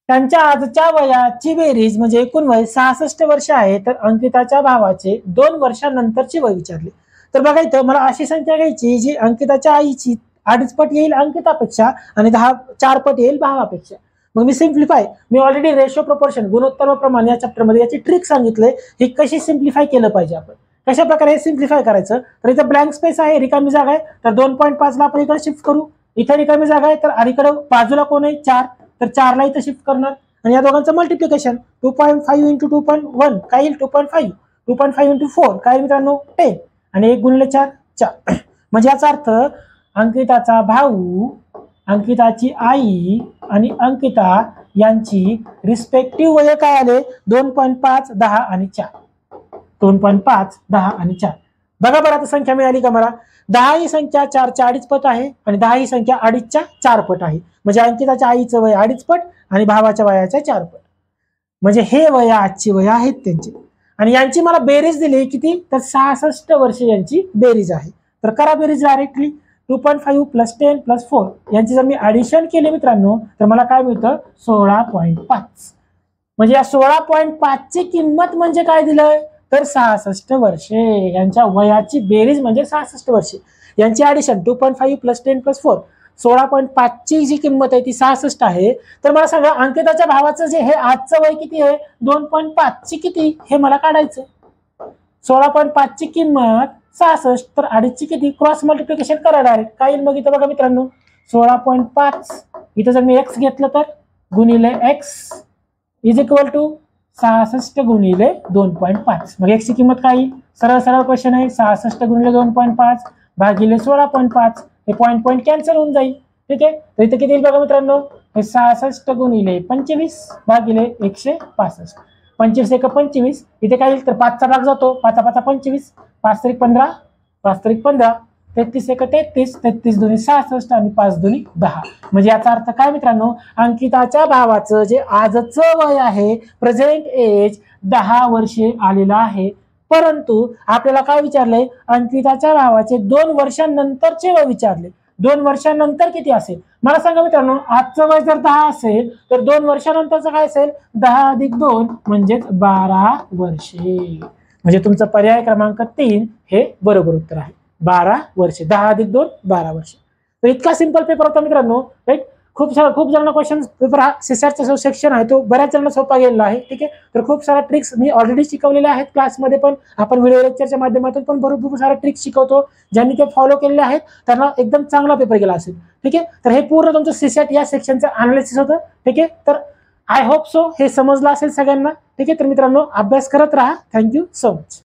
Speaker 1: त्यांच्या आजच्या वयाची बेरीज म्हणजे एकूण वय 66 वर्ष आहे. तर अंकिताच्या भावाचे 2 वर्षानंतरची वय विचारले. तर बघा इथं मला अशी संख्या घ्यायची जी अंकिताच्या आईची 2.5 पट येईल अंकितापेक्षा आणि 4 पट येईल भावापेक्षा. मग मी सिम्प्लिफाय, मी ऑलरेडी रेशो प्रोपोर्शन गुणोत्तर व प्रमाण या चॅप्टरमध्ये याची ट्रिक सांगितले, ही कशी सिम्प्लिफाय केलं पाहिजे आपण, कशा प्रकारे हे सिम्प्लिफाय करायचं. तर इथं ब्लँक स्पेस आहे, रिकामी जागा आहे, तर 2.5 ला आपण इकडे शिफ्ट करू. इथे रिकामी जागा आहे, तर अलीकडे बाजूला कोण आहे 4, तर 4 ला इथं शिफ्ट करणार. आणि या दोघांचं मल्टिप्लिकेशन 2.5 इंटू 2.1 काय येईल 2.5, 2.5 इंटू 4 काय मित्रांनो 10, आणि 1 गुणिले 4 4. म्हणजे याचा अर्थ अंकिताचा भाऊ, अंकिताची आई आणि अंकिता यांची रिस्पेक्टिव्ह वय काय आले 2.5, 10 आणि 4. 2.5, 10 आणि 4. बघा बरं आता संख्या मिळाली का मला. 10 ही संख्या 4च्या 2.5 पट आहे आणि 10 ही संख्या 2.5च्या 4 पट आहे. म्हणजे अंकिताच्या आईचं वय 2.5 पट आणि भावाच्या वयाच्या 4 पट. म्हणजे हे वय आजची वय आहेत त्यांची. आणि यांची मला बेरीज दिली किती, तर 66 वर्ष यांची बेरीज आहे. तर करा बेरीज डायरेक्टली. 2.5 प्लस 10 प्लस 4 यांची जर मी ऍडिशन केले मित्रांनो तर मला काय मिळतं 16.5. म्हणजे या 16.5 ची किंमत म्हणजे काय दिलंय, तर 66 वर्षे. यांच्या वयाची बेरीज म्हणजे 66 वर्षे. यांची ऍडिशन 2.5 प्लस 10 प्लस 4 16.5 ची जी किंमत आहे ती 66 आहे. तर मला सांगा अंकिताच्या भावाचं जे हे आजचं वय किती आहे 2.5 ची किती हे मला काढायचं. 16.5 ची किंमत 66 तर 2.5 ची किती, क्रॉस मल्टिप्लिकेशन करा डायरेक्ट. काय येईल मग इथं बघा मित्रांनो 16.5 इथं जर मी x घेतलं तर गुणिले x इज इक्वल टू 66 गुणिले 2.5. मग x ची किंमत काय येईल, सरळ सरळ क्वेश्चन आहे, 66 गुणिले 2.5 भागिले 16.5. हे पॉईंट कॅन्सल होऊन जाईल. ठीक आहे. तर इथे किती येईल बघा मित्रांनो, हे 66 गुणिले 25 भागिले 165. 25 एक 25 इथे काय येईल तर 5चा भाग जातो, 5 5 25, 5 3 15, 5 3 15, 33 एक 33, 33 दुनी 66 आणि 5 दुनी 10. म्हणजे याचा अर्थ काय मित्रांनो, अंकिताच्या भावाचं जे आजचं वय आहे प्रेझेंट एज 10 वर्षे आलेलं आहे. परंतु आपल्याला काय विचारलंय, अंकिताच्या भावाचे 2 वर्षांनंतरचे वय विचारले. 2 वर्षांनंतर किती असेल मला सांगा मित्रांनो. आजचं वय जर 10 असेल तर 2 वर्षानंतरचं काय असेल 10 अधिक 2 म्हणजे 12 वर्षे. म्हणजे तुमचा पर्याय क्रमांक 3 हे बरोबर उत्तर आहे. 12 वर्षे. 10 अधिक 2 12 वर्षे. तर इतका सिंपल पेपर होता मित्रांनो, राईट. खूप जणांना क्वेश्चन पेपर हा सीसॅटचा जो सेक्शन आहे तो बऱ्याच जणांना सोपा गेलेला आहे. ठीक आहे, तर खूप साऱ्या ट्रिक्स मी ऑलरेडी शिकवलेल्या आहेत क्लासमध्ये, पण आपण व्हिडिओ लेक्चरच्या माध्यमातून पण भरपूर साऱ्या ट्रिक्स शिकवतो. ज्यांनी ते फॉलो केलेले आहेत त्यांना एकदम चांगला पेपर गेला असेल. ठीक आहे, तर हे पूर्ण तुमचं सीसॅट या सेक्शनचं अनालिसिस होतं. ठीक आहे, तर आय होप सो हे समजलं असेल सगळ्यांना. ठीक आहे, तर मित्रांनो अभ्यास करत राहा. Thank you so much.